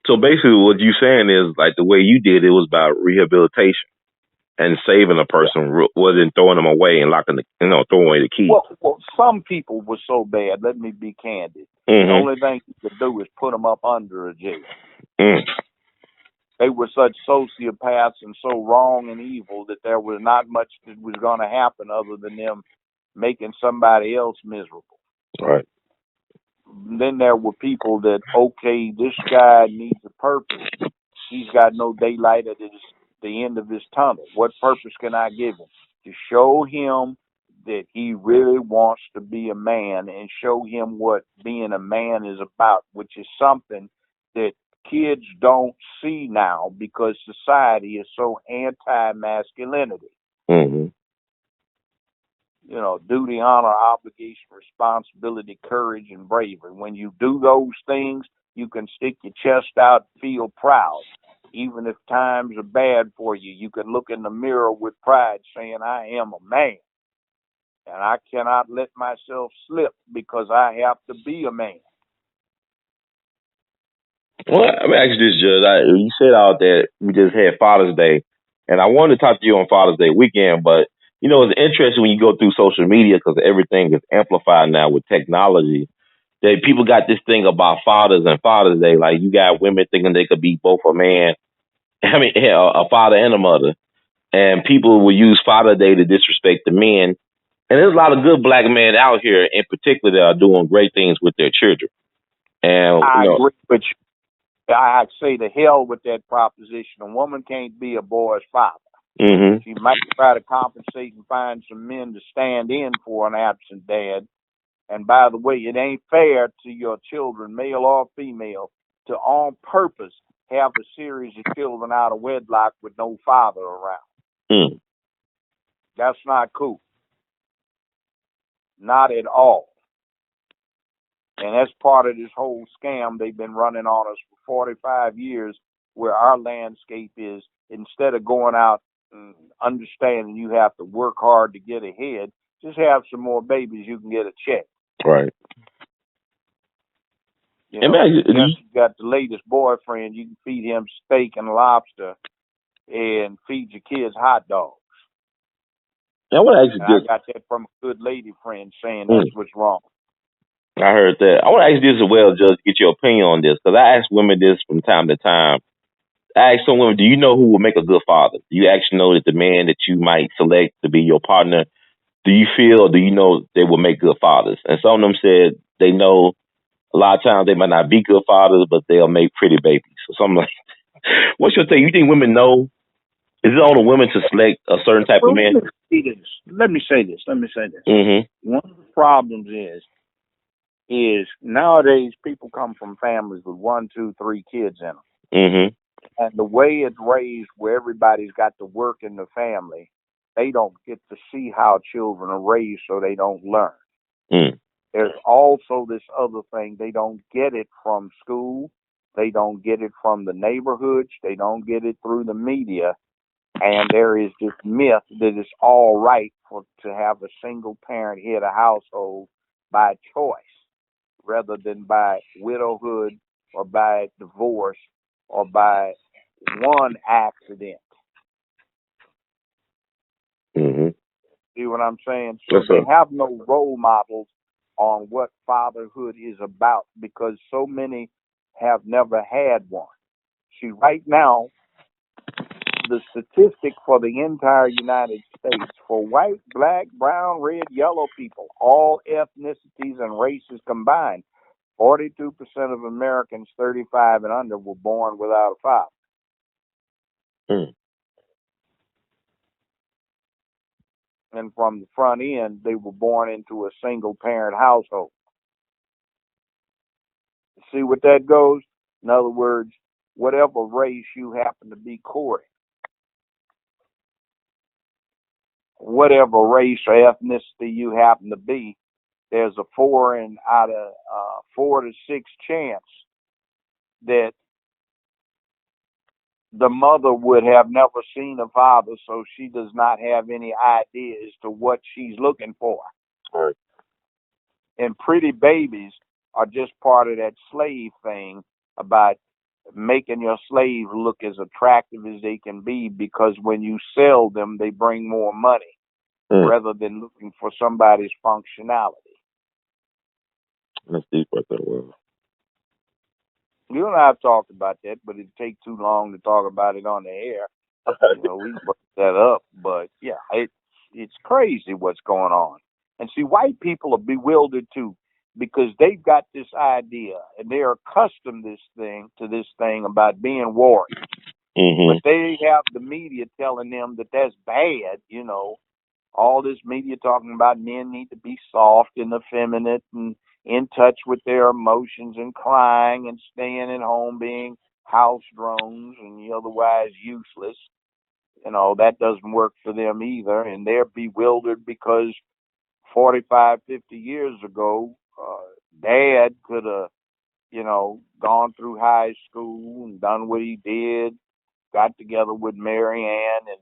Speaker 4: So basically, what you saying is like the way you did it was about rehabilitation and saving a person, wasn't throwing them away and locking throwing away the key.
Speaker 3: Well, some people were so bad. Let me be candid.
Speaker 4: Mm-hmm.
Speaker 3: The only thing you could do is put them up under a jail.
Speaker 4: Mm.
Speaker 3: They were such sociopaths and so wrong and evil that there was not much that was going to happen other than them making somebody else miserable.
Speaker 4: Right.
Speaker 3: Then there were people that, okay, this guy needs a purpose. He's got no daylight at the end of his tunnel. What purpose can I give him? To show him that he really wants to be a man and show him what being a man is about, which is something that kids don't see now because society is so anti-masculinity.
Speaker 4: Mm-hmm.
Speaker 3: You know, duty, honor, obligation, responsibility, courage, and bravery. When you do those things, you can stick your chest out and feel proud. Even if times are bad for you, you can look in the mirror with pride saying, I am a man. And I cannot let myself slip because I have to be a man.
Speaker 4: Well, let me ask you this, Judge. You said out that we just had Father's Day, and I wanted to talk to you on Father's Day weekend, but it's interesting when you go through social media because everything is amplified now with technology. That people got this thing about fathers and Father's Day. Like you got women thinking they could be both a man, a father and a mother, and people will use Father's Day to disrespect the men. And there's a lot of good black men out here, in particular, that are doing great things with their children. And
Speaker 3: I agree with you. I say to hell with that proposition. A woman can't be a boy's father.
Speaker 4: Mm-hmm.
Speaker 3: She might try to compensate and find some men to stand in for an absent dad. And by the way, it ain't fair to your children, male or female, to on purpose have a series of children out of wedlock with no father around.
Speaker 4: Mm.
Speaker 3: That's not cool. Not at all. And that's part of this whole scam they've been running on us for 45 years, where our landscape is, instead of going out and understanding you have to work hard to get ahead, just have some more babies, you can get a check.
Speaker 4: Right.
Speaker 3: You know, you got the latest boyfriend, you can feed him steak and lobster and feed your kids hot dogs.
Speaker 4: I
Speaker 3: got that from a good lady friend saying that's what's wrong.
Speaker 4: I heard that. I want to ask you this as well, Judge, to get your opinion on this, because I ask women this from time to time. I ask some women, do you know who will make a good father? Do you actually know that the man that you might select to be your partner, do you know they will make good fathers? And some of them said they know a lot of times they might not be good fathers, but they'll make pretty babies. So something like what's your take? You think women know? Is it on the women to select a certain type of man?
Speaker 3: Let me say this.
Speaker 4: Mm-hmm.
Speaker 3: One of the problems is nowadays people come from families with 1, 2, 3 kids in them.
Speaker 4: Mm-hmm.
Speaker 3: And the way it's raised, where everybody's got to work in the family, they don't get to see how children are raised, so they don't learn.
Speaker 4: Mm.
Speaker 3: There's also this other thing. They don't get it from school. They don't get it from the neighborhoods. They don't get it through the media. And there is this myth that it's all right to have a single parent head a household by choice rather than by widowhood or by divorce or by one accident.
Speaker 4: Mm-hmm.
Speaker 3: See what I'm saying? So they have no role models on what fatherhood is about because so many have never had one. See, right now, the statistic for the entire United States for white, black, brown, red, yellow people, all ethnicities and races combined, 42% of Americans 35 and under were born without a father.
Speaker 4: Mm.
Speaker 3: And from the front end, they were born into a single parent household. See what that goes? In other words, whatever race you happen to be courting, whatever race or ethnicity you happen to be, there's a 4 to 6 chance that the mother would have never seen a father, so she does not have any idea as to what she's looking for.
Speaker 4: Right.
Speaker 3: And pretty babies are just part of that slave thing about making your slave look as attractive as they can be, because when you sell them, they bring more money rather than looking for somebody's functionality.
Speaker 4: That's deep right there. Well.
Speaker 3: You and I have talked about that, but it'd take too long to talk about it on the air. You know, we brought that up, but yeah, it's crazy what's going on. And see, white people are bewildered too, because they've got this idea and they're accustomed to this thing about being warriors.
Speaker 4: Mm-hmm.
Speaker 3: But they have the media telling them that that's bad, you know. All this media talking about men need to be soft and effeminate and in touch with their emotions and crying and staying at home being house drones and otherwise useless. You know, that doesn't work for them either. And they're bewildered because 45, 50 years ago, Dad could have, you know, gone through high school and done what he did, got together with Mary Ann, and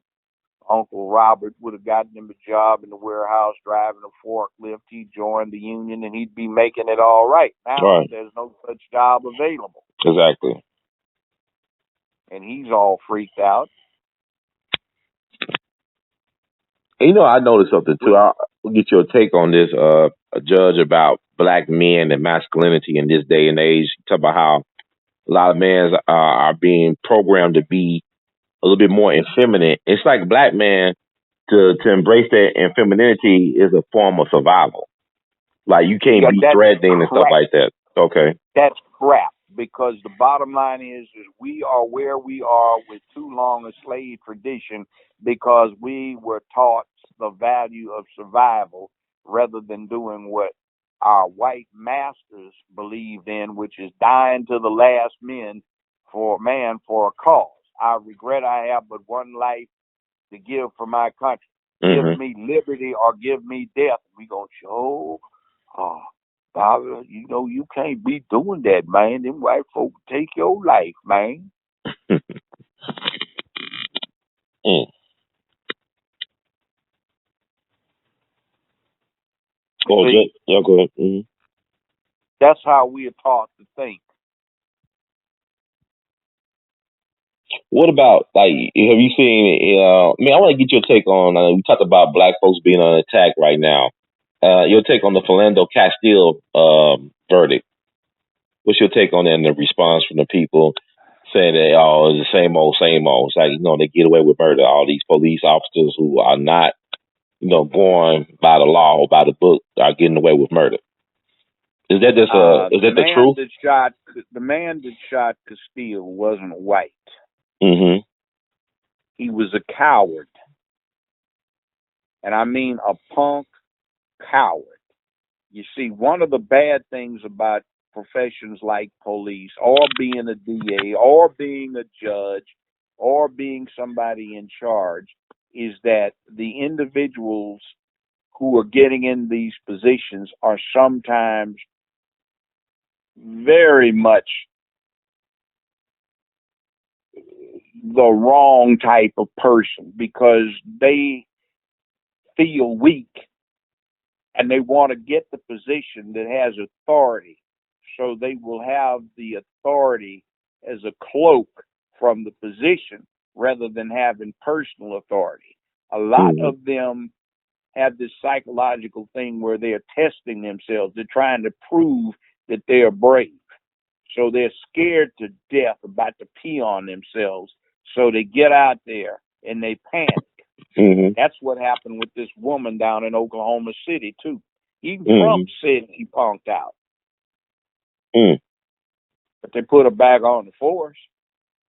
Speaker 3: Uncle Robert would have gotten him a job in the warehouse driving a forklift. He'd join the union and he'd be making it all right. Now there's no such job available.
Speaker 4: Exactly.
Speaker 3: And he's all freaked out.
Speaker 4: You know, I noticed something too. I'll get your take on this, a judge, about black men and masculinity in this day and age. Talk about how a lot of men are being programmed to be a little bit more effeminate. It's like black man to embrace that femininity is a form of survival. Like you can't be threatening and stuff like that. Okay.
Speaker 3: That's crap, because the bottom line is we are where we are with too long a slave tradition because we were taught the value of survival rather than doing what our white masters believed in, which is dying to the last man for a cause. I regret I have but one life to give for my country. Give me liberty or give me death. We gonna show, Bobby, you know you can't be doing that, man. Them white folk take your life, man. See,
Speaker 4: yeah, go ahead.
Speaker 3: that's how we are taught to think.
Speaker 4: What about, like, have you seen, I mean, I want to get your take on, we talked about black folks being on attack right now. Your take on the Philando Castile verdict. What's your take on that and the response from the people saying that, oh, it's the same old, same old? It's like, you know, they get away with murder. All these police officers who are not, you know, going by the law or by the book are getting away with murder. Is that just is that the truth?
Speaker 3: The man that shot Castile wasn't white.
Speaker 4: Mm-hmm.
Speaker 3: He was a coward. And I mean a punk coward. You see, one of the bad things about professions like police or being a DA or being a judge or being somebody in charge is that the individuals who are getting in these positions are sometimes very much the wrong type of person because they feel weak and they want to get the position that has authority. So they will have the authority as a cloak from the position rather than having personal authority. A lot of them have this psychological thing where they're testing themselves. They're trying to prove that they're brave. So they're scared to death about to pee on themselves. So they get out there and they panic. Mm-hmm. That's what happened with this woman down in Oklahoma City, too. Even Trump said he punked out. But they put her back on the force.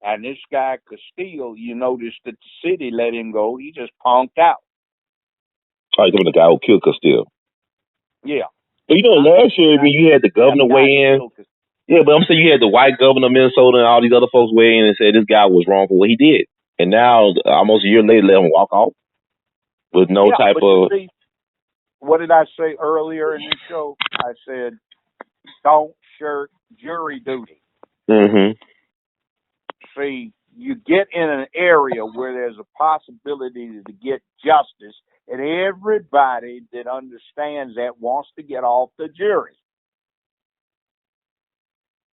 Speaker 3: And this guy, Castile, you noticed that the city let him go. He just punked out.
Speaker 4: Oh, you're talking the guy who killed Castile.
Speaker 3: Yeah.
Speaker 4: But you know, last year when you had the governor weigh in, yeah, but I'm saying you had the white governor of Minnesota and all these other folks weigh in and say this guy was wrong for what he did. And now, almost a year later, let him walk off with no type of...
Speaker 3: See, what did I say earlier in the show? I said, don't shirk jury duty.
Speaker 4: Mm-hmm.
Speaker 3: See, you get in an area where there's a possibility to get justice, And everybody that understands that wants to get off the jury.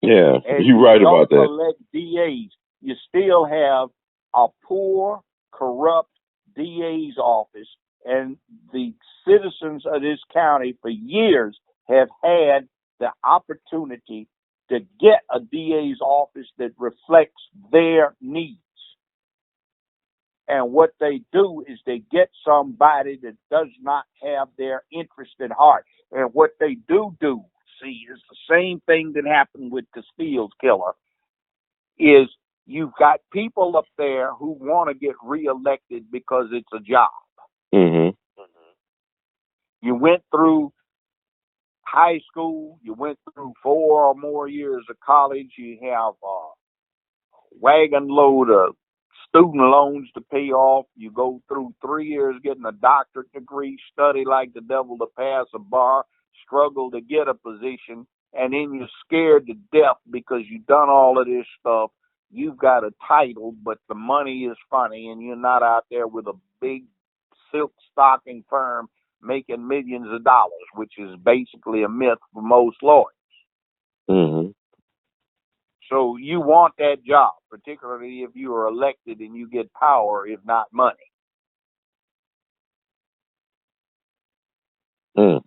Speaker 4: Yeah,
Speaker 3: As
Speaker 4: you're
Speaker 3: you
Speaker 4: right
Speaker 3: help
Speaker 4: about that.
Speaker 3: elect DAs, you still have a poor, corrupt DA's office, and the citizens of this county for years have had the opportunity to get a DA's office that reflects their needs. And what they do is they get somebody that does not have their interest at heart. And what they do, see, is the same thing that happened with Castile's killer, is you've got people up there who want to get reelected because it's a job.
Speaker 4: Mm-hmm.
Speaker 3: You went through high school, you went through 4 or more years of college, you have a wagon load of student loans to pay off, you go through 3 years getting a doctorate degree, study like the devil to pass a bar, struggle to get a position, and then you're scared to death because you've done all of this stuff. You've got a title, but the money is funny, and you're not out there with a big silk stocking firm making millions of dollars, which is basically a myth for most lawyers.
Speaker 4: Mm-hmm.
Speaker 3: So you want that job, particularly if you are elected and you get power, if not money.
Speaker 4: Mm.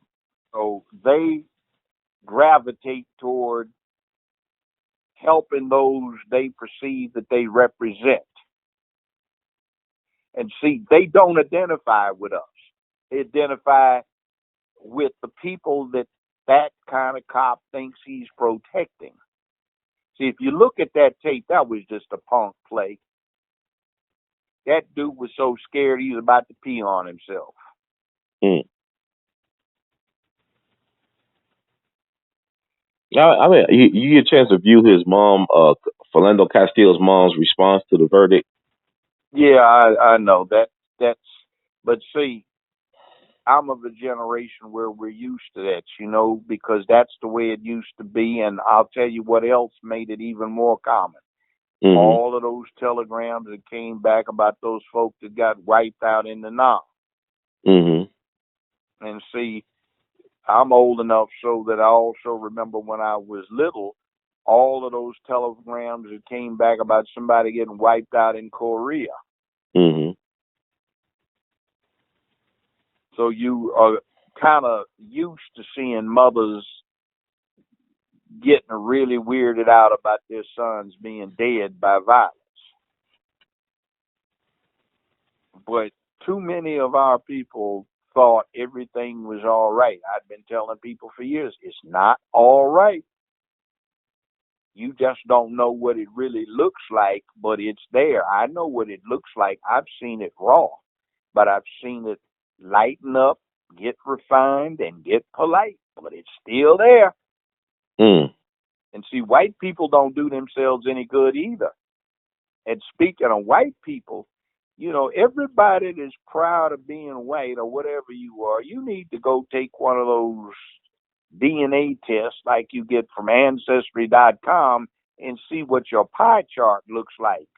Speaker 3: So they gravitate toward helping those they perceive that they represent. And see, they don't identify with us. They identify with the people that that kind of cop thinks he's protecting. See, if you look at that tape, that was just a punk play. That dude was so scared he was about to pee on himself.
Speaker 4: Mm. I mean, you get a chance to view his mom, Philando Castile's mom's response to the verdict.
Speaker 3: Yeah, I know that's, but see, I'm of a generation where we're used to that, because that's the way it used to be. And I'll tell you what else made it even more common.
Speaker 4: Mm-hmm.
Speaker 3: All of those telegrams that came back about those folks that got wiped out in the Nam.
Speaker 4: Mm-hmm.
Speaker 3: And see, I'm old enough so that I also remember when I was little, all of those telegrams that came back about somebody getting wiped out in Korea.
Speaker 4: Mm-hmm.
Speaker 3: So you are kind of used to seeing mothers getting really weirded out about their sons being dead by violence. But too many of our people thought everything was all right. I've been telling people for years, it's not all right. You just don't know what it really looks like, but it's there. I know what it looks like. I've seen it raw, but I've seen it lighten up, get refined, and get polite, but it's still there.
Speaker 4: Mm.
Speaker 3: And see, white people don't do themselves any good either. And speaking of white people, everybody that's proud of being white or whatever you are, you need to go take one of those DNA tests like you get from Ancestry.com and see what your pie chart looks like.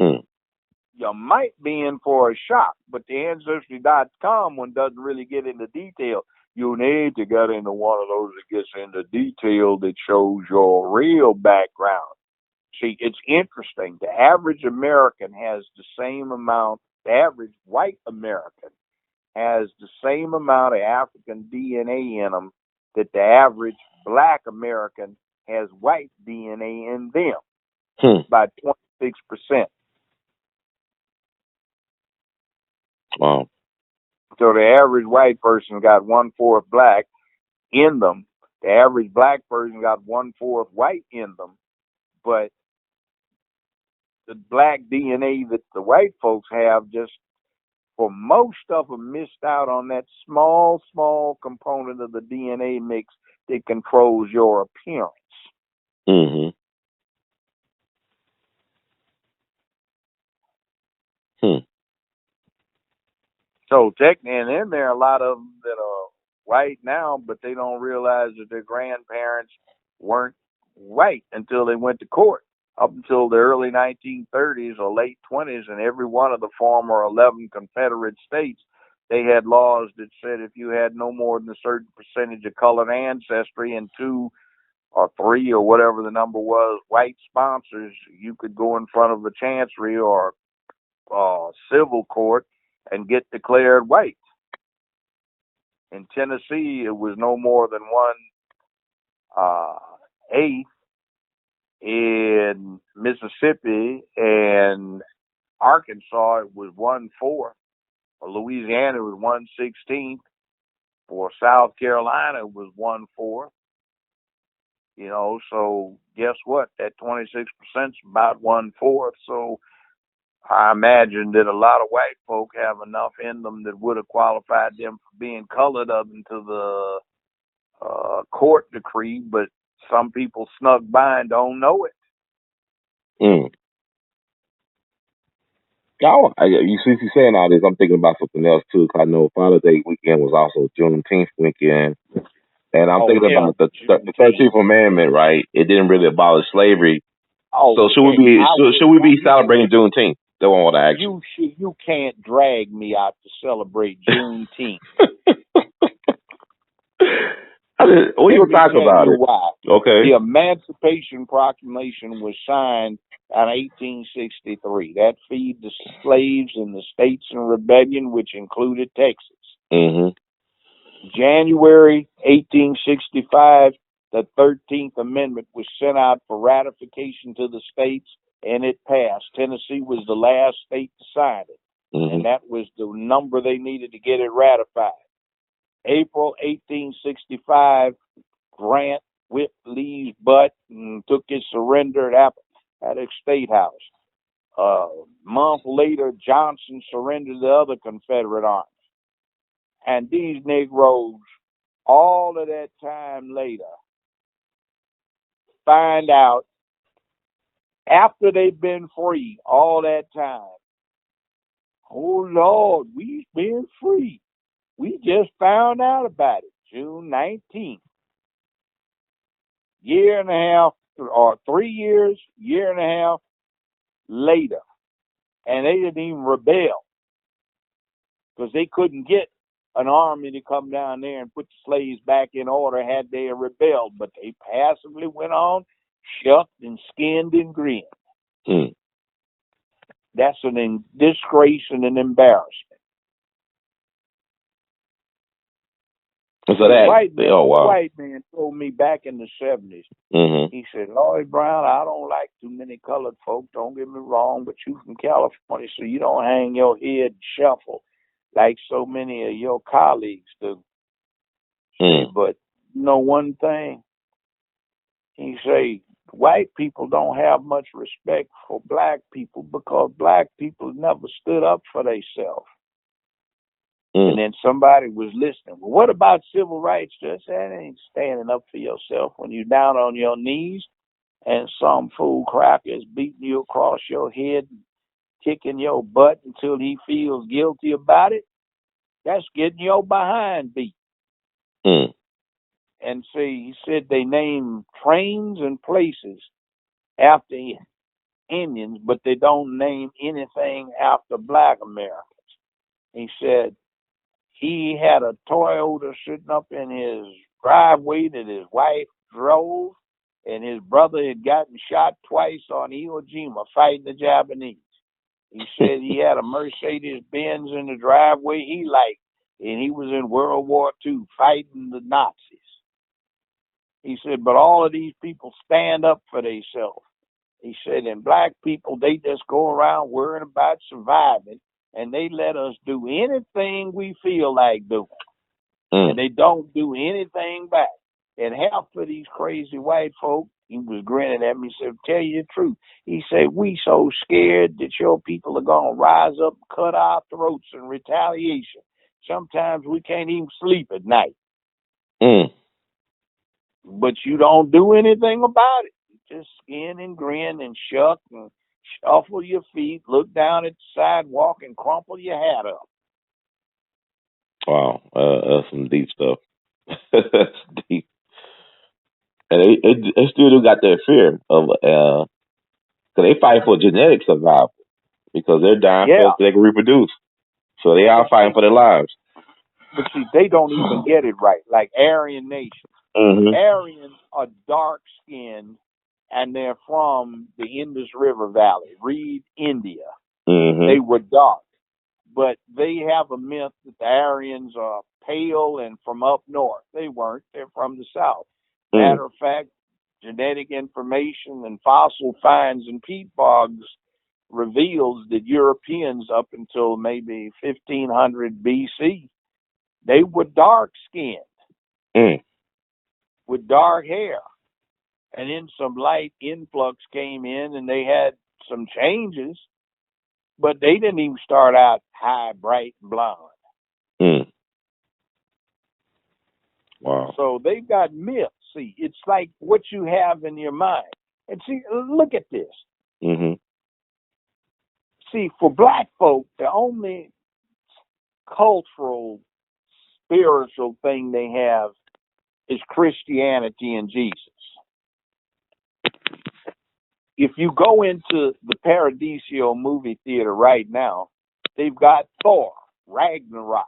Speaker 4: Mm.
Speaker 3: You might be in for a shock, but the Ancestry.com one doesn't really get into detail. You need to get into one of those that gets into detail that shows your real background. See, it's interesting. The average American has the same amount, the average white American has the same amount of African DNA in them that the average black American has white DNA in them by 26%.
Speaker 4: Wow.
Speaker 3: So the average white person got 1/4 black in them. The average black person got 1/4 white in them. But the black DNA that the white folks have just, for most of them, missed out on that small component of the DNA mix that controls your appearance.
Speaker 4: Mm-hmm. Hmm.
Speaker 3: So technically, and then there are a lot of them that are white now, but they don't realize that their grandparents weren't white until they went to court. up until the early 1930s or late 20s, in every one of the former 11 Confederate states, they had laws that said if you had no more than a certain percentage of colored ancestry and 2 or 3 or whatever the number was, white sponsors, you could go in front of a chancery or civil court and get declared white. In Tennessee, it was no more than 1/8. In Mississippi and Arkansas, it was 1/4. For Louisiana, it was 1/16. For South Carolina, it was 1/4. So guess what? That 26% is about 1/4. So I imagine that a lot of white folk have enough in them that would have qualified them for being colored up into the court decree, but some people snuck by and don't know it.
Speaker 4: Oh, you saying all this, I'm thinking about something else too. 'Cause I know Father's Day weekend was also Juneteenth weekend, and I'm thinking about the 13th Amendment. Right? It didn't really abolish slavery. So should we be celebrating Juneteenth? That's what I want to ask you.
Speaker 3: You can't drag me out to celebrate Juneteenth.
Speaker 4: We will talk about it.
Speaker 3: Why.
Speaker 4: Okay.
Speaker 3: The Emancipation Proclamation was signed in 1863. That freed the slaves in the states in rebellion, which included Texas.
Speaker 4: Mm-hmm.
Speaker 3: January 1865, the 13th Amendment was sent out for ratification to the states, and it passed. Tennessee was the last state to sign it, and that was the number they needed to get it ratified. April 1865, Grant whipped Lee's butt and took his surrender at a state house. A month later, Johnson surrendered the other Confederate armies. And these Negroes, all of that time later, find out after they've been free all that time, oh Lord, we've been free. We just found out about it, June 19th. Year and a half or 3 years, year and a half later. And they didn't even rebel because they couldn't get an army to come down there and put the slaves back in order had they rebelled. But they passively went on, shucked and skinned and grinned. That's a disgrace and an embarrassment.
Speaker 4: So
Speaker 3: white man told me back in the 70s, he said, Lloyd Brown, I don't like too many colored folk, don't get me wrong, but you from California, so you don't hang your head and shuffle like so many of your colleagues do. But you know one thing? He say, white people don't have much respect for black people because black people never stood up for themselves. And then somebody was listening. Well, what about civil rights? Just that ain't standing up for yourself when you're down on your knees and some fool cracker is beating you across your head and kicking your butt until he feels guilty about it. That's getting your behind beat. And see, he said they name trains and places after Indians, but they don't name anything after black Americans. He said he had a Toyota sitting up in his driveway that his wife drove, and his brother had gotten shot twice on Iwo Jima fighting the Japanese. He said he had a Mercedes Benz in the driveway he liked, and he was in World War II fighting the Nazis. He said, but all of these people stand up for themselves. He said, and black people, they just go around worrying about surviving, and they let us do anything we feel like doing. And they don't do anything back. And half of these crazy white folk, he was grinning at me, said, tell you the truth. He said, we so scared that your people are going to rise up and cut our throats in retaliation. Sometimes we can't even sleep at night. But you don't do anything about it. You just skin and grin and shuck and shuffle your feet, look down at the sidewalk and crumple your hat up.
Speaker 4: Wow, that's some deep stuff. That's deep. And they still do got that fear of So they fight for genetic survival because they're dying
Speaker 3: Yeah.
Speaker 4: fast so they can reproduce. So they are fighting for their lives.
Speaker 3: But see, they don't even get it right. Like Aryan Nation.
Speaker 4: Mm-hmm.
Speaker 3: Aryans are dark skinned and they're from the Indus River Valley. Read India.
Speaker 4: Mm-hmm.
Speaker 3: They were dark. But they have a myth that the Aryans are pale and from up north. They weren't. They're from the south. Matter of fact, genetic information and fossil finds in peat bogs reveals that Europeans up until maybe 1500 BC, they were dark skinned with dark hair. And then some light influx came in and they had some changes, but they didn't even start out high, bright, and blonde.
Speaker 4: Wow.
Speaker 3: So they've got myths. See, it's like what you have in your mind. And see, look at this.
Speaker 4: Mm-hmm.
Speaker 3: See, for black folk, the only cultural, spiritual thing they have is Christianity and Jesus. If you go into the Paradiso movie theater right now, they've got Thor, Ragnarok.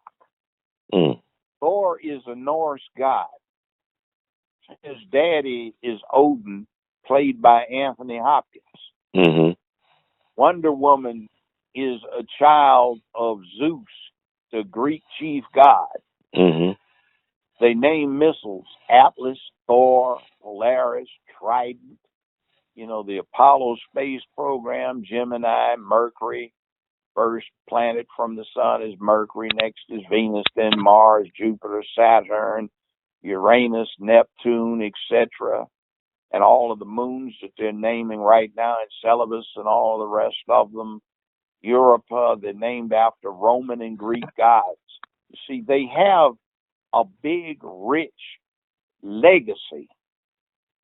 Speaker 3: Thor is a Norse god. His daddy is Odin, played by Anthony Hopkins.
Speaker 4: Mm-hmm.
Speaker 3: Wonder Woman is a child of Zeus, the Greek chief god.
Speaker 4: Mm-hmm.
Speaker 3: They name missiles Atlas, Thor, Polaris, Trident. You know, the Apollo space program, Gemini, Mercury. First planet from the sun is Mercury. Next is Venus, then Mars, Jupiter, Saturn, Uranus, Neptune, etc. And all of the moons that they're naming right now, Enceladus and all the rest of them. Europa, they're named after Roman and Greek gods. You see, they have a big, rich legacy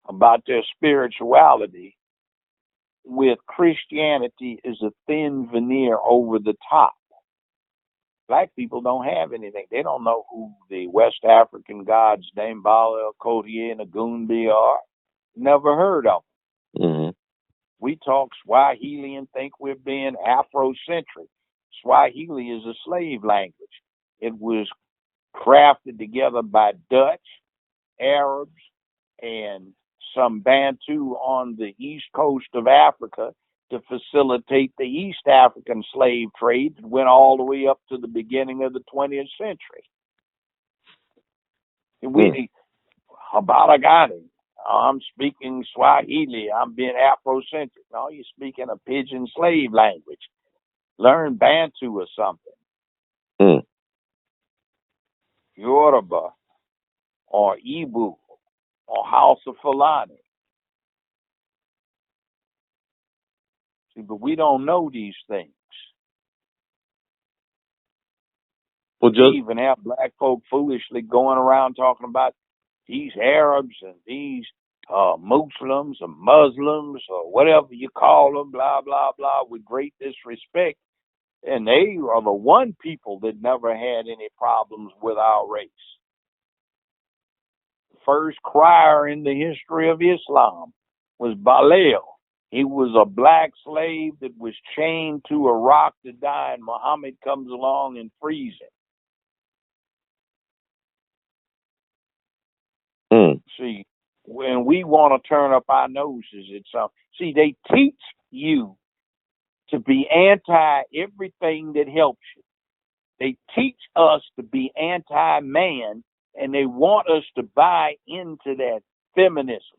Speaker 3: about their spirituality, with Christianity is a thin veneer over the top. Black people don't have anything. They don't know who the West African gods Dambala, Kotie, and Agunbi are. Never heard of them.
Speaker 4: Mm-hmm.
Speaker 3: We talk Swahili and think we're being Afrocentric. Swahili is a slave language. It was crafted together by Dutch, Arabs, and some Bantu on the east coast of Africa to facilitate the East African slave trade that went all the way up to the beginning of the 20th century. We, Habalagani, I'm speaking Swahili, I'm being Afrocentric. No, you're speaking a pidgin slave language. Learn Bantu or something. Yoruba or Ibu or House of Fulani. See, but we don't know these things.
Speaker 4: Well,
Speaker 3: They even have black folk foolishly going around talking about these Arabs and these Muslims or Muslims or whatever you call them, blah, blah, blah, with great disrespect. And they are the one people that never had any problems with our race. First crier in the history of Islam was A.L.L. He was a black slave that was chained to a rock to die, and Muhammad comes along and frees him. See, when we want to turn up our noses at something, see, they teach you to be anti everything that helps you. They teach us to be anti-man, and they want us to buy into that feminism.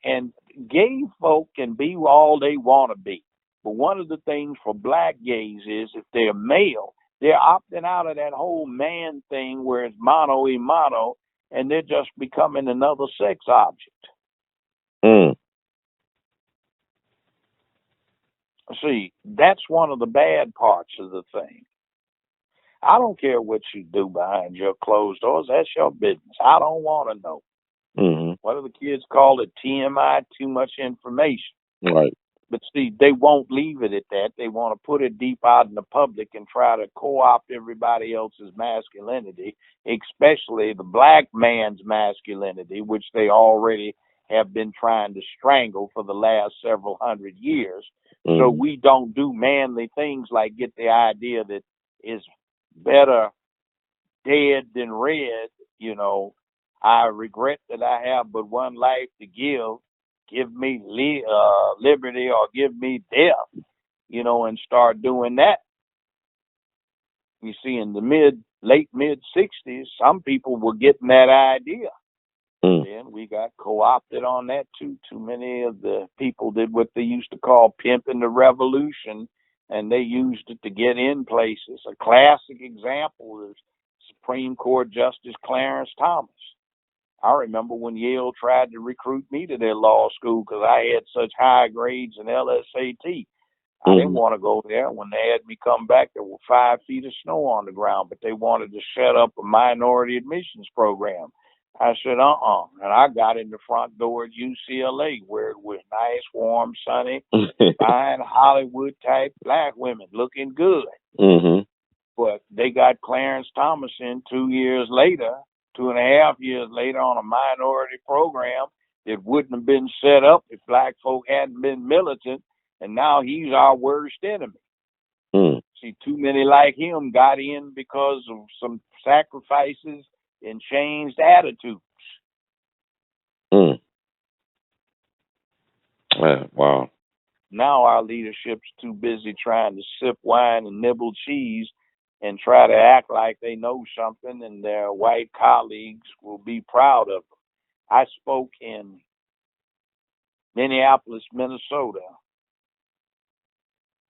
Speaker 3: And gay folk can be all they want to be. But one of the things for black gays is if they're male, they're opting out of that whole man thing where it's mano y mano, and they're just becoming another sex object. See, that's one of the bad parts of the thing. I don't care what you do behind your closed doors. That's your business. I don't want to know. What do the kids call it? TMI, too much information.
Speaker 4: Right.
Speaker 3: But see, they won't leave it at that. They want to put it deep out in the public and try to co-opt everybody else's masculinity, especially the black man's masculinity, which they already have been trying to strangle for the last several hundred years. So we don't do manly things like get the idea that it's better dead than red. You know, I regret that I have but one life to give. Give me liberty or give me death, you know, and start doing that. You see, in the late mid 60s, some people were getting that idea. Then we got co-opted on that too. Too many of the people did what they used to call pimping the revolution, and they used it to get in places. A classic example is Supreme Court Justice Clarence Thomas. I remember when Yale tried to recruit me to their law school because I had such high grades in LSAT. I didn't want to go there. When they had me come back, there were 5 feet of snow on the ground, but they wanted to set up a minority admissions program. I said, And I got in the front door at UCLA where it was nice, warm, sunny, fine Hollywood type black women looking good. But they got Clarence Thomas in 2 years later, 2.5 years later on a minority program that wouldn't have been set up if black folk hadn't been militant. And now he's our worst enemy. See, too many like him got in because of some sacrifices and changed attitudes.
Speaker 4: Wow.
Speaker 3: Now our leadership's too busy trying to sip wine and nibble cheese and try to act like they know something, and their white colleagues will be proud of them. I spoke in Minneapolis, Minnesota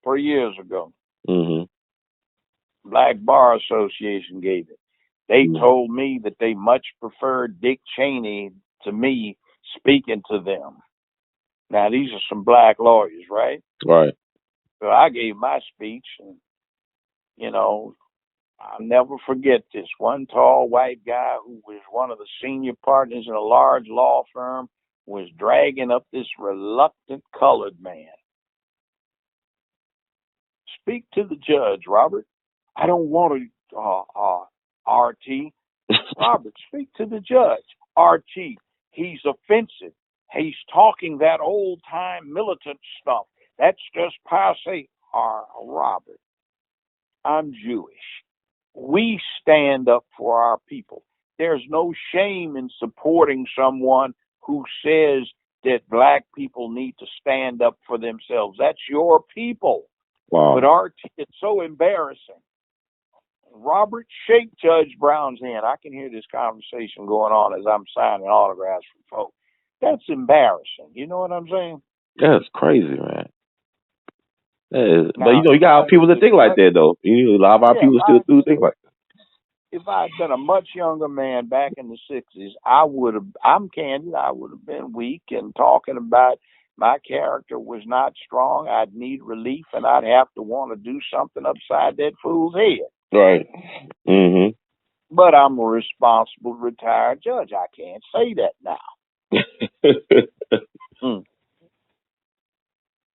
Speaker 3: 3 years ago. Black Bar Association gave it. They told me that they much preferred Dick Cheney to me speaking to them. Now, these are some black lawyers, right?
Speaker 4: Right.
Speaker 3: So I gave my speech, and, you know, I'll never forget this. One tall white guy who was one of the senior partners in a large law firm was dragging up this reluctant colored man. Speak to the judge, Robert. I don't want to, RT. Robert, speak to the judge. RT, he's offensive. He's talking that old-time militant stuff. That's just passe. Robert, I'm Jewish. We stand up for our people. There's no shame in supporting someone who says that black people need to stand up for themselves. That's your people.
Speaker 4: Wow.
Speaker 3: But RT, it's so embarrassing. Robert, shake Judge Brown's hand. I can hear this conversation going on as I'm signing autographs for folks. That's embarrassing. You know what I'm saying?
Speaker 4: That's crazy, man. That is,
Speaker 3: Now,
Speaker 4: but you got people that think like that, though. A lot of our people still do think like that.
Speaker 3: If I'd been a much younger man back in the 60s, I'm candid, I would have been weak and talking about my character was not strong. I'd need relief, and I'd have to want to do something upside that fool's head.
Speaker 4: Right.
Speaker 3: But I'm a responsible retired judge. I can't say that now.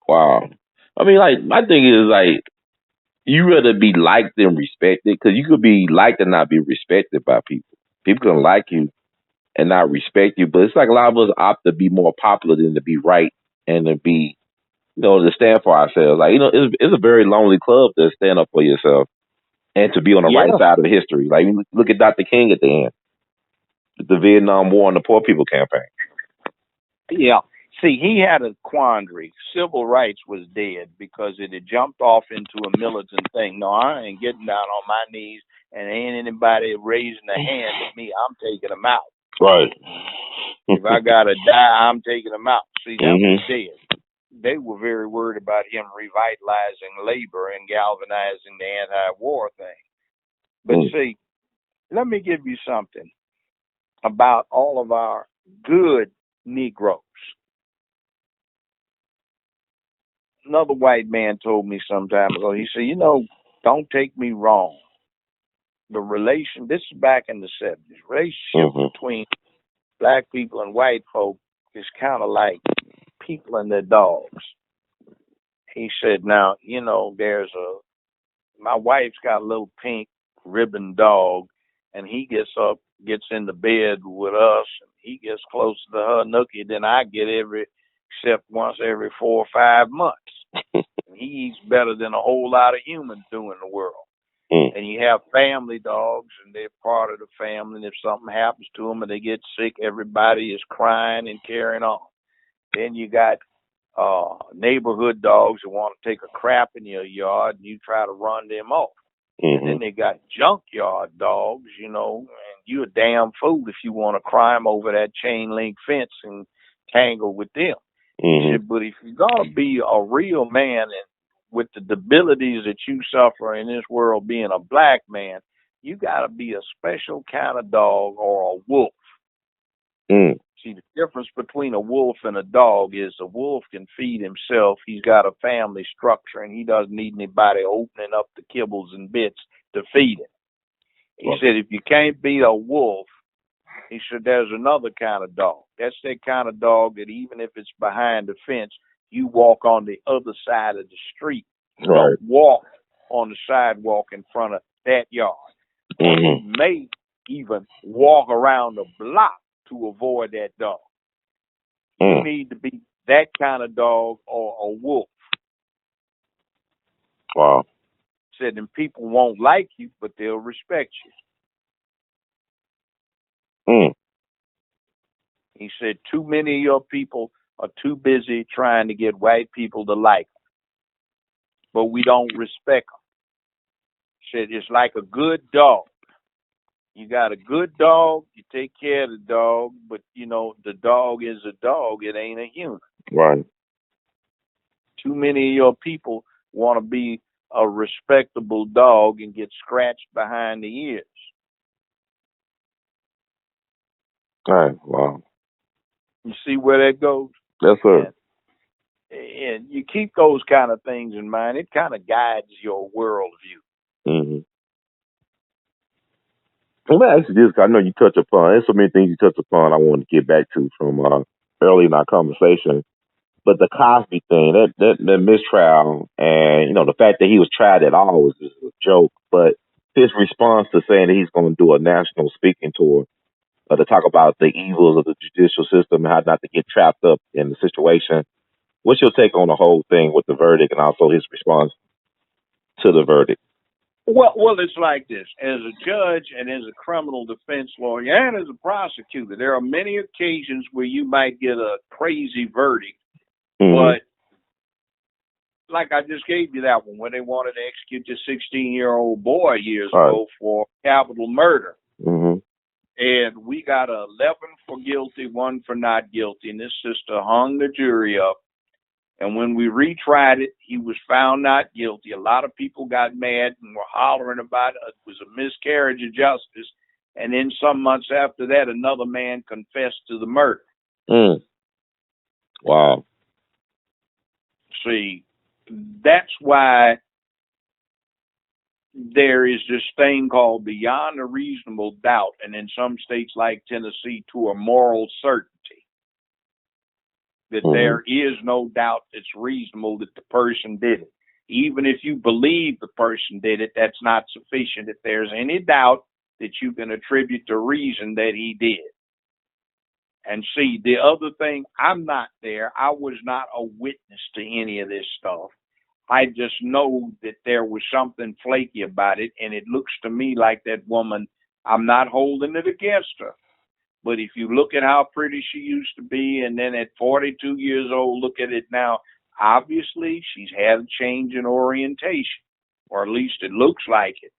Speaker 4: Wow. I mean, like, my thing is, like, you rather be liked than respected, because you could be liked and not be respected by people. People can like you and not respect you, but it's like a lot of us opt to be more popular than to be right and to be, to stand for ourselves. Like, it's a very lonely club to stand up for yourself and to be on the right side of history. Like, look at Dr. King at the end, the Vietnam War and the Poor People Campaign.
Speaker 3: Yeah. See, he had a quandary. Civil rights was dead because it had jumped off into a militant thing. No, I ain't getting down on my knees, and ain't anybody raising a hand at me. I'm taking them out.
Speaker 4: Right.
Speaker 3: If I gotta die, I'm taking them out. See, that was dead. They were very worried about him revitalizing labor and galvanizing the anti-war thing. But see, let me give you something about all of our good Negroes. Another white man told me some time ago, he said, don't take me wrong. This is back in the 70s, relationship between black people and white folk is kind of like people and their dogs. He said, now, my wife's got a little pink ribbon dog, and he gets in the bed with us, and he gets closer to her nookie than I get except once every 4 or 5 months. he eats better than a whole lot of humans do in the world.
Speaker 4: Mm.
Speaker 3: And you have family dogs, and they're part of the family. And if something happens to them and they get sick, everybody is crying and carrying on. Then you got neighborhood dogs who want to take a crap in your yard, and you try to run them off. And then they got junkyard dogs, you know, and you're a damn fool if you want to climb over that chain link fence and tangle with them. He said, but if you're going to be a real man and with the debilities that you suffer in this world being a black man, you got to be a special kind of dog or a wolf.
Speaker 4: Mm.
Speaker 3: See, the difference between a wolf and a dog is a wolf can feed himself. He's got a family structure, and he doesn't need anybody opening up the kibbles and bits to feed him. He said, if you can't beat a wolf, he said, there's another kind of dog. That's that kind of dog that even if it's behind the fence, you walk on the other side of the street. You don't walk on the sidewalk in front of that yard. You may even walk around the block to avoid that dog. You need to be that kind of dog or a wolf.
Speaker 4: Wow.
Speaker 3: Said, and people won't like you, but they'll respect you.
Speaker 4: Mm.
Speaker 3: He said, too many of your people are too busy trying to get white people to like them, but we don't respect them. Said, it's like a good dog. You got a good dog, you take care of the dog, but, you know, the dog is a dog. It ain't a human.
Speaker 4: Right.
Speaker 3: Too many of your people want to be a respectable dog and get scratched behind the ears.
Speaker 4: Right. Wow.
Speaker 3: You see where that goes?
Speaker 4: Yes, sir.
Speaker 3: And you keep those kind of things in mind. It kind of guides your worldview.
Speaker 4: Mm-hmm. Let me ask you this, 'cause I know you touch upon, there's so many things you touch upon I want to get back to from early in our conversation. But the Cosby thing, that mistrial, and, you know, the fact that he was tried at all was just a joke. But his response to saying that he's going to do a national speaking tour to talk about the evils of the judicial system and how not to get trapped up in the situation. What's your take on the whole thing with the verdict and also his response to the verdict?
Speaker 3: Well, it's like this. As a judge and as a criminal defense lawyer and as a prosecutor, there are many occasions where you might get a crazy verdict. But like I just gave you that one, where they wanted to execute this 16-year-old boy years ago for capital murder. And we got 11 for guilty, 1 for not guilty. And this sister hung the jury up. And when we retried it, he was found not guilty. A lot of people got mad and were hollering about it. It was a miscarriage of justice. And then some months after that, another man confessed to the murder.
Speaker 4: Wow.
Speaker 3: See, that's why there is this thing called beyond a reasonable doubt, and in some states like Tennessee, to a moral certainty. That there is no doubt it's reasonable that the person did it. Even if you believe the person did it, that's not sufficient. If there's any doubt that you can attribute the reason that he did. And see, the other thing, I'm not there. I was not a witness to any of this stuff. I just know that there was something flaky about it, and it looks to me like that woman, I'm not holding it against her. But if you look at how pretty she used to be, and then at 42 years old, look at it now, obviously she's had a change in orientation, or at least it looks like it.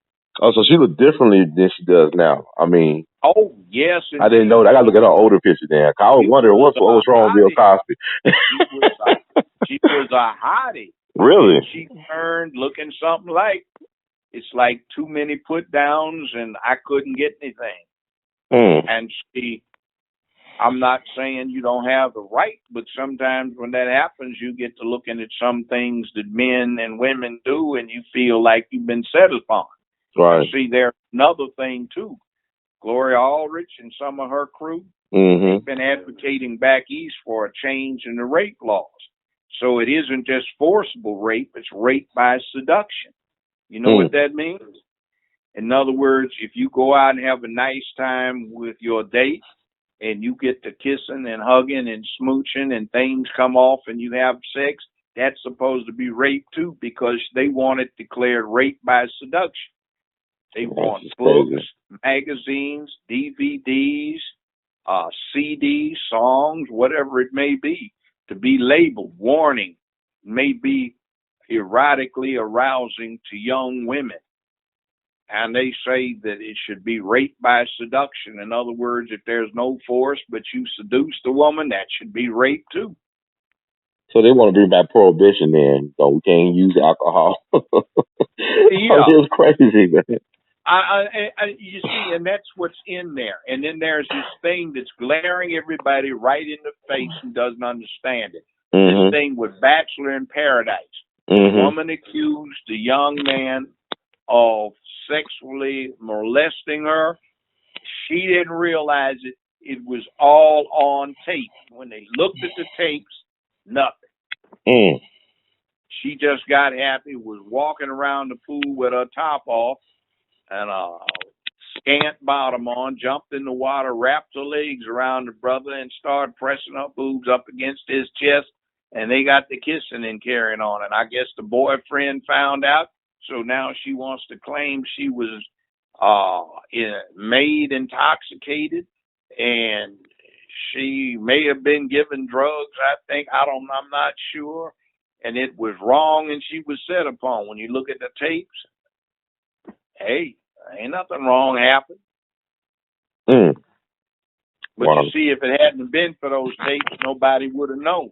Speaker 4: Oh, so she looked differently than she does now. I mean,
Speaker 3: oh yes,
Speaker 4: I didn't know that. I got to look at her older picture then. I was wondering what was wrong with Bill Cosby.
Speaker 3: She was a hottie.
Speaker 4: Really?
Speaker 3: She turned looking something like, it's like too many put downs, and I couldn't get anything. And see, I'm not saying you don't have the right, but sometimes when that happens, you get to looking at some things that men and women do, and you feel like you've been settled upon.
Speaker 4: Right.
Speaker 3: And see, there's another thing too. Gloria Aldrich and some of her crew, they've been advocating back east for a change in the rape laws. So it isn't just forcible rape, it's rape by seduction. You know what that means? In other words, if you go out and have a nice time with your date and you get to kissing and hugging and smooching and things come off and you have sex, that's supposed to be rape too, because they want it declared rape by seduction. They want books, magazines, DVDs, CDs, songs, whatever it may be, to be labeled warning, may be erotically arousing to young women. And they say that it should be rape by seduction. In other words, if there's no force but you seduce the woman, that should be rape too.
Speaker 4: So they want to bring back prohibition then, so we can't use alcohol.
Speaker 3: Yeah.
Speaker 4: It's crazy, man.
Speaker 3: You see, and that's what's in there. And then there's this thing that's glaring everybody right in the face who doesn't understand it. This thing with Bachelor in Paradise. The woman accused the young man of sexually molesting her. She didn't realize it. It was all on tape. When they looked at the tapes, nothing. She just got happy, was walking around the pool with her top off and a scant bottom on, jumped in the water, wrapped her legs around the brother, and started pressing her boobs up against his chest. And they got the kissing and carrying on. And I guess the boyfriend found out. So now she wants to claim she was made intoxicated, and she may have been given drugs. I'm not sure. And it was wrong, and she was set upon. When you look at the tapes, hey, ain't nothing wrong happened. But you see, if it hadn't been for those tapes, nobody would have known.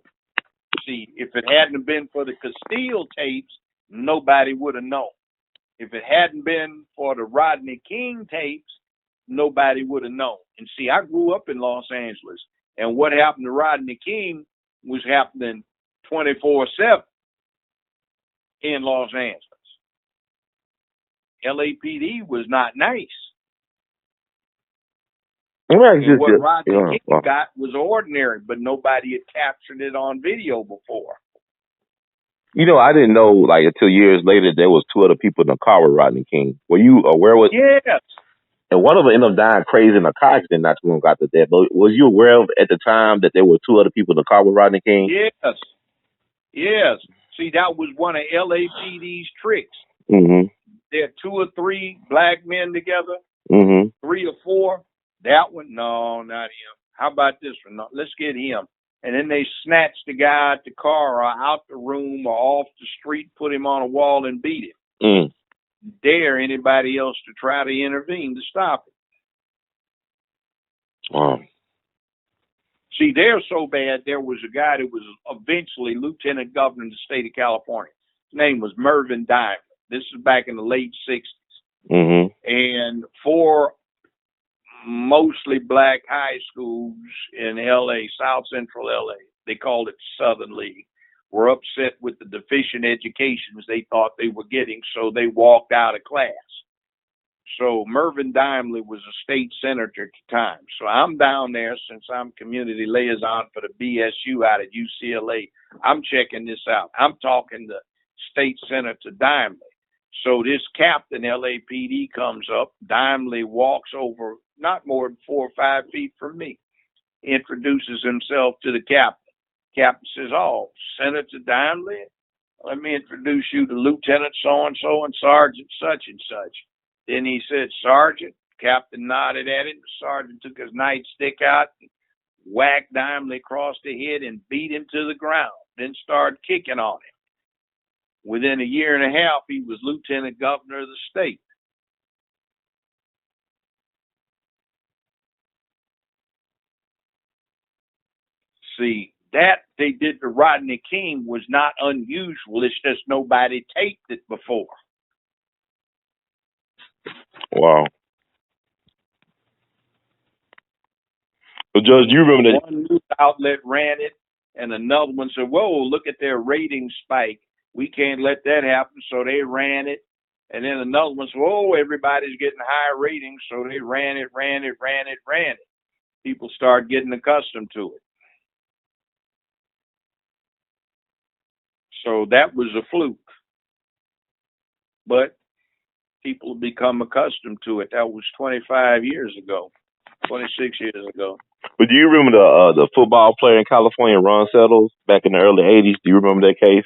Speaker 3: See, if it hadn't been for the Castile tapes, nobody would have known. If it hadn't been for the Rodney King tapes, nobody would have known. And see, I grew up in Los Angeles, and what happened to Rodney King was happening 24/7 in Los Angeles. L.A.P.D. was not nice. And what Rodney King got was ordinary, but nobody had captured it on video before.
Speaker 4: You know, I didn't know, like, until years later, there was two other people in the car with Rodney King. Were you aware of it?
Speaker 3: Yes.
Speaker 4: And one of them ended up dying crazy in a car accident not too long after that. But was you aware of at the time that there were two other people in the car with Rodney King?
Speaker 3: Yes. Yes. See, that was one of L.A.P.D.'s tricks. There are 2 or 3 black men together, 3 or 4. That one, no, not him. How about this one? No, let's get him. And then they snatched the guy out the car or out the room or off the street, put him on a wall and beat him. Dare anybody else to try to intervene to stop it. See, they're so bad, there was a guy that was eventually lieutenant governor of the state of California. His name was Mervyn Diamond. This is back in the late 60s. And 4 mostly black high schools in L.A., South Central L.A., they called it Southern League, were upset with the deficient educations they thought they were getting, so they walked out of class. So Mervyn Diamond was a state senator at the time. So I'm down there, since I'm community liaison for the BSU out at UCLA. I'm checking this out. I'm talking to State Senator Diamond. So this captain, L.A.P.D., comes up. Diamond walks over not more than 4 or 5 feet from me, introduces himself to the captain. Captain says, "Oh, Senator Diamond, let me introduce you to Lieutenant so-and-so and Sergeant such and such." Then he said, "Sergeant." Captain nodded at him. The sergeant took his nightstick out and whacked Diamond across the head and beat him to the ground, then started kicking on him. Within a year and a half, he was lieutenant governor of the state. See, that they did to Rodney King was not unusual. It's just nobody taped it before.
Speaker 4: Wow. So, Judge, do you remember that?
Speaker 3: One news outlet ran it, and another one said, "Whoa, look at their ratings spike. We can't let that happen." So they ran it. And then another one said, "Oh, everybody's getting higher ratings." So they ran it. People started getting accustomed to it. So that was a fluke. But people have become accustomed to it. That was 25 years ago, 26 years ago.
Speaker 4: But do you remember the football player in California, Ron Settles, back in the early '80s? Do you remember that case?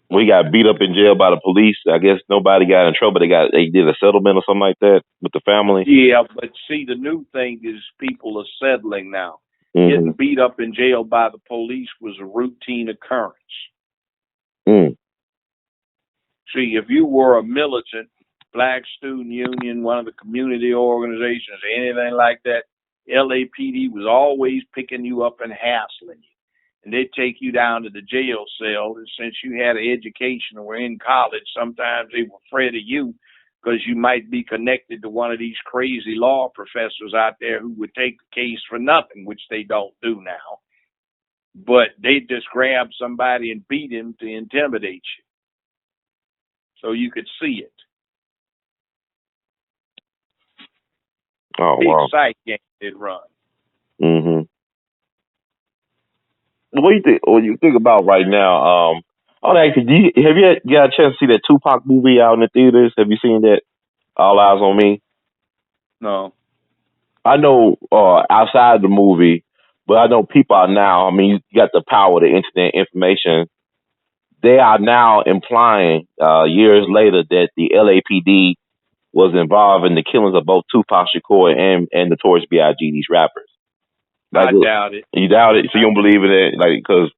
Speaker 4: We got beat up in jail by the police. I guess nobody got in trouble. They did a settlement or something like that with the family.
Speaker 3: Yeah, but see, the new thing is people are settling now. Getting beat up in jail by the police was a routine occurrence. See, if you were a militant, Black Student Union, one of the community organizations, anything like that, L.A.P.D. was always picking you up and hassling you. And they'd take you down to the jail cell. And since you had an education or were in college, sometimes they were afraid of you because you might be connected to one of these crazy law professors out there who would take the case for nothing, which they don't do now. But they'd just grab somebody and beat him to intimidate you, so you could see it.
Speaker 4: Oh,
Speaker 3: Big
Speaker 4: wow.
Speaker 3: sight game did run.
Speaker 4: What do you think? What you think about right now? Have you got a chance to see that Tupac movie out in the theaters? Have you seen that? All Eyes on Me.
Speaker 3: No.
Speaker 4: I know outside the movie, but I know people are now. I mean, you got the power of the internet information. They are now implying years later that the L.A.P.D. was involved in the killings of both Tupac Shakur and Notorious B.I.G. These rappers.
Speaker 3: I doubt it.
Speaker 4: You doubt it? So you don't believe in it? Like, because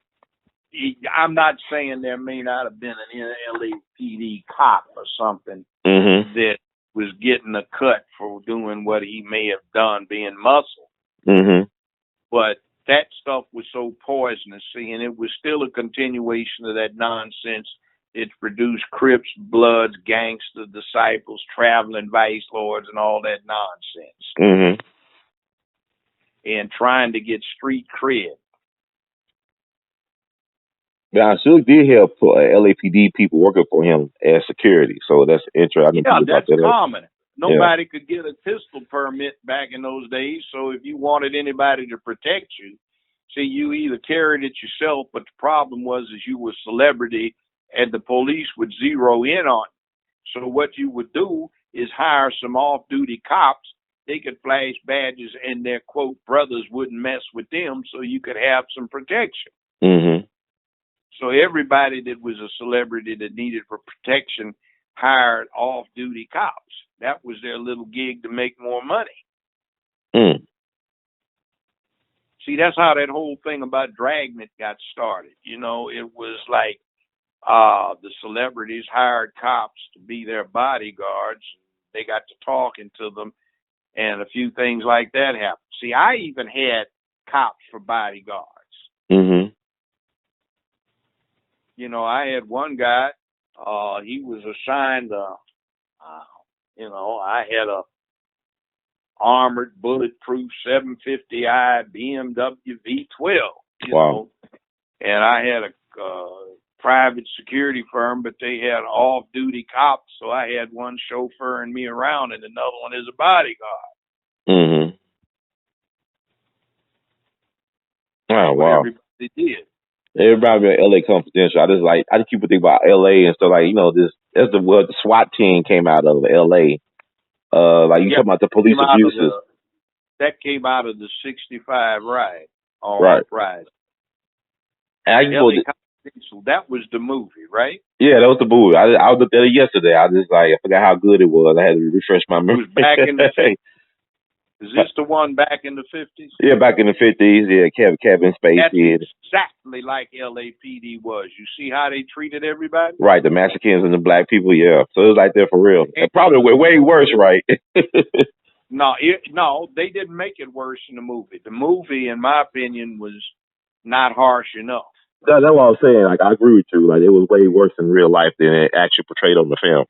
Speaker 3: I'm not saying there may not have been an L.A.P.D. cop or something that was getting a cut for doing what he may have done, being muscle. But that stuff was so poisonous, and it was still a continuation of that nonsense. It produced Crips, Bloods, gangster disciples, traveling vice lords, and all that nonsense. And trying to get street cred.
Speaker 4: Yeah, I still did have L.A.P.D. people working for him as security, so that's interesting.
Speaker 3: Yeah, that's common. Nobody could get a pistol permit back in those days, so if you wanted anybody to protect you, see, you either carried it yourself, but the problem was is you were a celebrity, and the police would zero in on you. So what you would do is hire some off-duty cops. They could flash badges, and their, quote, brothers wouldn't mess with them, so you could have some protection. So everybody that was a celebrity that needed for protection hired off-duty cops. That was their little gig to make more money. See, that's how that whole thing about Dragnet got started. You know, it was like the celebrities hired cops to be their bodyguards. They got to talking to them, and a few things like that happened. See, I even had cops for bodyguards. You know, I had one guy, he was assigned, I had a armored, bulletproof 750i BMW V12, you know, and I had a private security firm, but they had off-duty cops, so I had one chauffeuring me around and another one as a bodyguard.
Speaker 4: Oh, wow.
Speaker 3: Everybody did.
Speaker 4: Everybody in L.A. Confidential. I just keep thinking about L.A. and stuff like, you know, that's the SWAT team came out of L.A. Like you talking about the police abuses.
Speaker 3: That came out of the 65 riot. Right.
Speaker 4: And
Speaker 3: that was the movie, right?
Speaker 4: Yeah, that was the movie. I looked at it yesterday. I forgot how good it was. I had to refresh my memory.
Speaker 3: It was back in the 50s. Is this the one back in the 50s?
Speaker 4: Yeah, back in the 50s. Yeah, Kevin Spacey.
Speaker 3: That's exactly like L.A.P.D. was. You see how they treated everybody?
Speaker 4: Right, the Mexicans and the black people, yeah. So it was like that for real. And probably way worse, right?
Speaker 3: No, they didn't make it worse in the movie. The movie, in my opinion, was not harsh enough.
Speaker 4: That's what I was saying. Like, I agree with you. Like, it was way worse in real life than it actually portrayed on the film.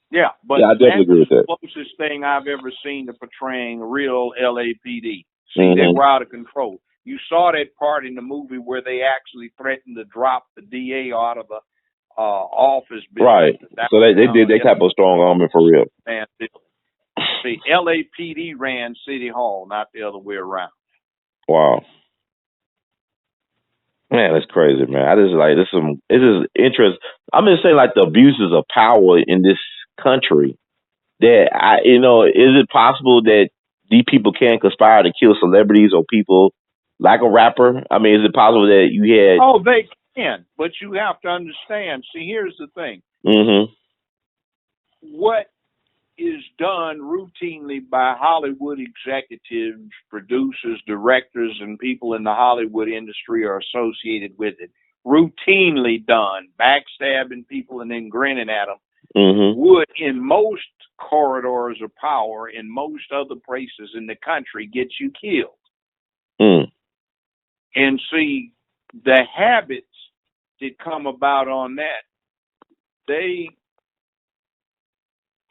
Speaker 3: Yeah, but
Speaker 4: I definitely agree with that.
Speaker 3: That's the closest thing I've ever seen to portraying real L.A.P.D. See, they were out of control. You saw that part in the movie where they actually threatened to drop the DA out of the office building.
Speaker 4: Right. So they did their type of strong arming for real.
Speaker 3: See, L.A.P.D. ran City Hall, not the other way around.
Speaker 4: Wow. Man, that's crazy, man. This is interest. I'm just saying, like, the abuses of power in this country. That is it possible that these people can conspire to kill celebrities or people like a rapper? I mean, is it possible that you had?
Speaker 3: Oh, they can, but you have to understand. See, here's the thing.
Speaker 4: Mm-hmm.
Speaker 3: What is done routinely by Hollywood executives, producers, directors, and people in the Hollywood industry are associated with it. Routinely done, backstabbing people and then grinning at them,
Speaker 4: Mm-hmm.
Speaker 3: would, in most corridors of power, in most other places in the country, get you killed.
Speaker 4: Mm.
Speaker 3: And see, the habits that come about on that, they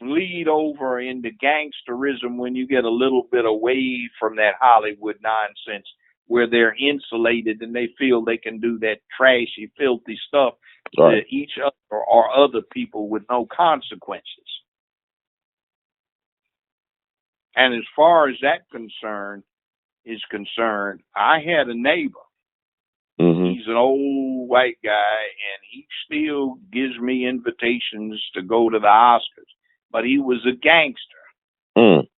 Speaker 3: lead over into gangsterism when you get a little bit away from that Hollywood nonsense where they're insulated and they feel they can do that trashy, filthy stuff to each other or other people with no consequences. And as far as that is concerned, I had a neighbor.
Speaker 4: Mm-hmm.
Speaker 3: He's an old white guy, and he still gives me invitations to go to the Oscars. But he was a gangster.
Speaker 4: Mm.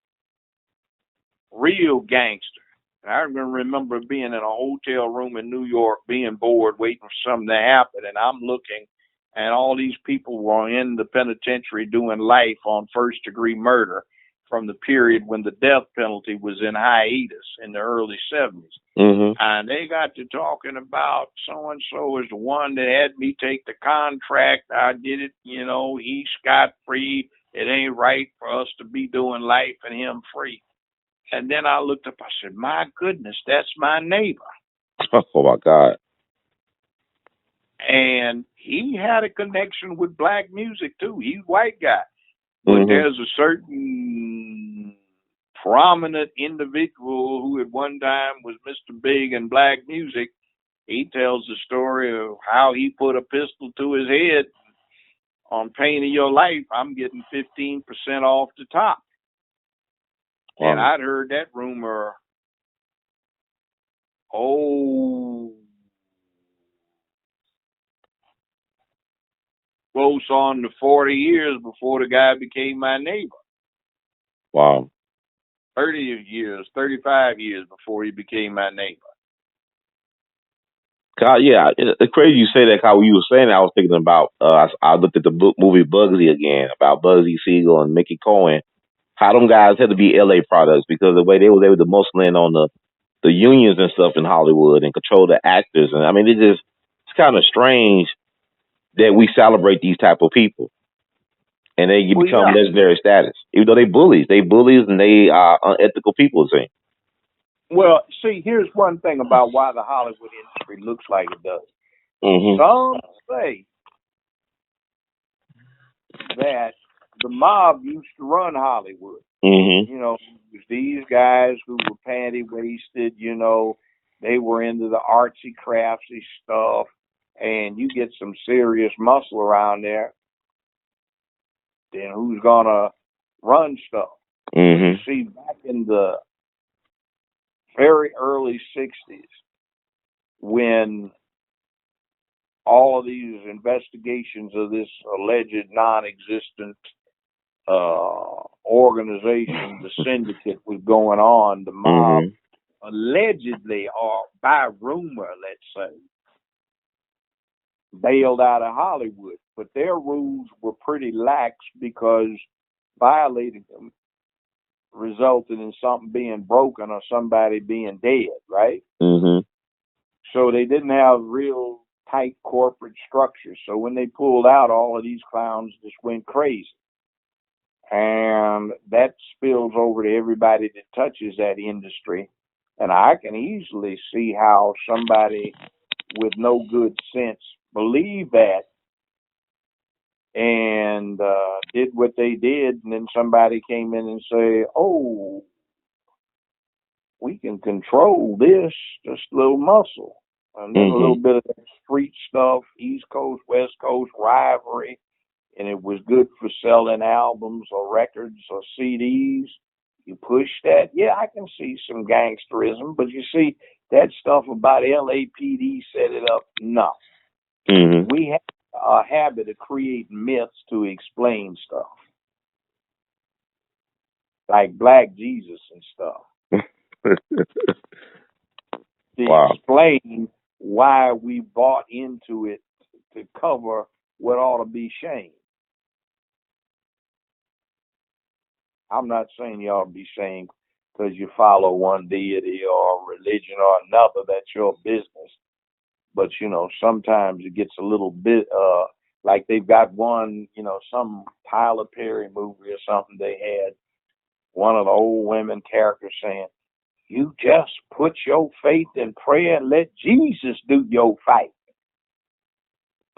Speaker 3: Real gangster. I remember being in a hotel room in New York, being bored, waiting for something to happen, and I'm looking, and all these people were in the penitentiary doing life on first-degree murder from the period when the death penalty was in hiatus in the early 70s.
Speaker 4: Mm-hmm.
Speaker 3: And they got to talking about so-and-so is the one that had me take the contract. I did it, he's scot-free. It ain't right for us to be doing life and him free. And then I looked up, I said, my goodness, that's my neighbor.
Speaker 4: Oh, my God.
Speaker 3: And he had a connection with black music, too. He's a white guy. But there's a certain prominent individual who at one time was Mr. Big in black music. He tells the story of how he put a pistol to his head on Pain of Your Life. I'm getting 15% off the top.
Speaker 4: Wow.
Speaker 3: And I'd heard that rumor, close on to 40 years before the guy became my neighbor.
Speaker 4: Wow.
Speaker 3: 30 years, 35 years before he became my neighbor.
Speaker 4: God, yeah, it's crazy you say that. How you were saying that, I was thinking about. I looked at the movie Bugsy again about Bugsy Siegel and Mickey Cohen. How them guys had to be L.A. products because the way they was able to muscle in on the unions and stuff in Hollywood and control the actors. And I mean, it's kind of strange that we celebrate these type of people and they become legendary status, even though they bullies and they are unethical people. It seems.
Speaker 3: Well, see, here's one thing about why the Hollywood industry looks like it does.
Speaker 4: Mm-hmm.
Speaker 3: Some say that the mob used to run Hollywood.
Speaker 4: Mm-hmm.
Speaker 3: It was these guys who were panty-waisted, they were into the artsy, craftsy stuff, and you get some serious muscle around there, then who's going to run stuff?
Speaker 4: Mm-hmm.
Speaker 3: See, back in the very early 60s, when all of these investigations of this alleged non-existent organization, the syndicate, was going on, the mob allegedly, or by rumor, let's say, bailed out of Hollywood. But their rules were pretty lax because violating them resulted in something being broken or somebody being dead, right?
Speaker 4: Mm-hmm.
Speaker 3: So they didn't have real tight corporate structures. So when they pulled out, all of these clowns just went crazy. And that spills over to everybody that touches that industry. And I can easily see how somebody with no good sense believed that and did what they did. And then somebody came in and say, oh, we can control this, just a little muscle. And then a little bit of that street stuff, East Coast, West Coast rivalry. And it was good for selling albums or records or CDs. You push that, yeah, I can see some gangsterism. But you see, that stuff about L.A.P.D. set it up, no.
Speaker 4: Mm-hmm.
Speaker 3: We have a habit of creating myths to explain stuff. like Black Jesus and stuff, to
Speaker 4: Wow.
Speaker 3: explain why we bought into it to cover what ought to be shame. I'm not saying you ought to be shamed because you follow one deity or religion or another. That's your business. But sometimes it gets a little bit like they've got one, some Tyler Perry movie or something. They had one of the old women characters saying, "You just put your faith in prayer and let Jesus do your fight."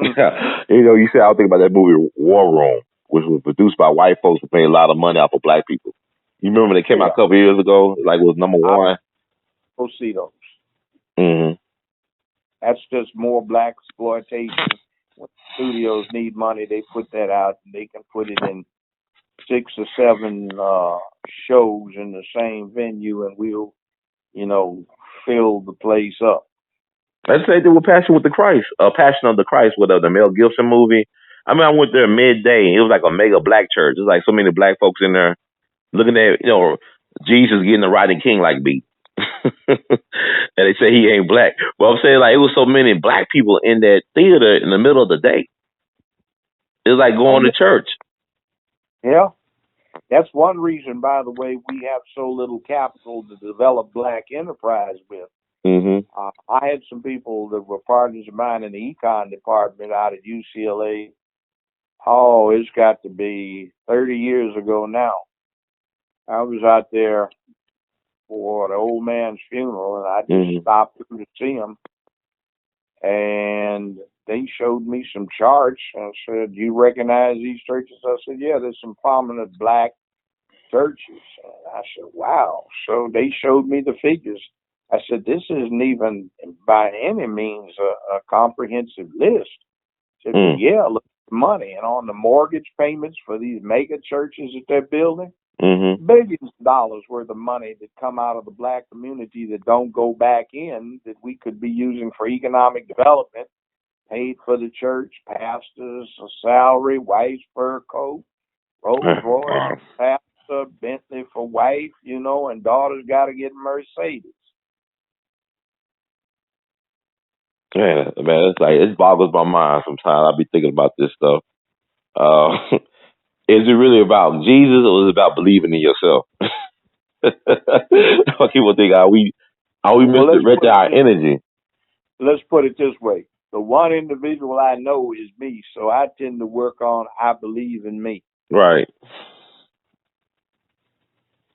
Speaker 4: You said I was thinking about that movie War Room, which was produced by white folks who paid a lot of money off of black people. You remember when it came out a couple of years ago? Like it was number one.
Speaker 3: Go see those.
Speaker 4: Mm-hmm.
Speaker 3: That's just more black exploitation. When studios need money, they put that out and they can put it in 6 or 7 shows in the same venue, and we'll, fill the place up.
Speaker 4: Let's say they were Passion with the Christ, Passion of the Christ with the Mel Gibson movie. I mean, I went there midday. It was like a mega black church. It was like so many black folks in there looking at, Jesus getting the Rodney King like beat. And they say he ain't black. Well, I'm saying like it was so many black people in that theater in the middle of the day. It was like going to church.
Speaker 3: Yeah. That's one reason, by the way, we have so little capital to develop black enterprise with.
Speaker 4: Mm-hmm.
Speaker 3: I had some people that were partners of mine in the econ department out at UCLA. Oh, it's got to be 30 years ago now. I was out there for the old man's funeral, and I just stopped through to see him. And they showed me some charts and said, "Do you recognize these churches?" I said, "Yeah, there's some prominent black churches." And I said, "Wow." So they showed me the figures. I said, "This isn't even by any means a comprehensive list." I said, "But yeah, look at the money. And on the mortgage payments for these mega churches that they're building, billions of dollars worth of money that come out of the black community that don't go back in, that we could be using for economic development, paid for the church, pastors, a salary, wife's fur coat, Rolls Royce, pastor, Bentley for wife, and daughter's got to get Mercedes."
Speaker 4: Yeah, man, it's like it boggles my mind sometimes. I be thinking about this stuff. Is it really about Jesus or is it about believing in yourself? People think are we misdirecting our energy?
Speaker 3: Let's put it this way. The one individual I know is me, so I tend to work on I believe in me.
Speaker 4: Right.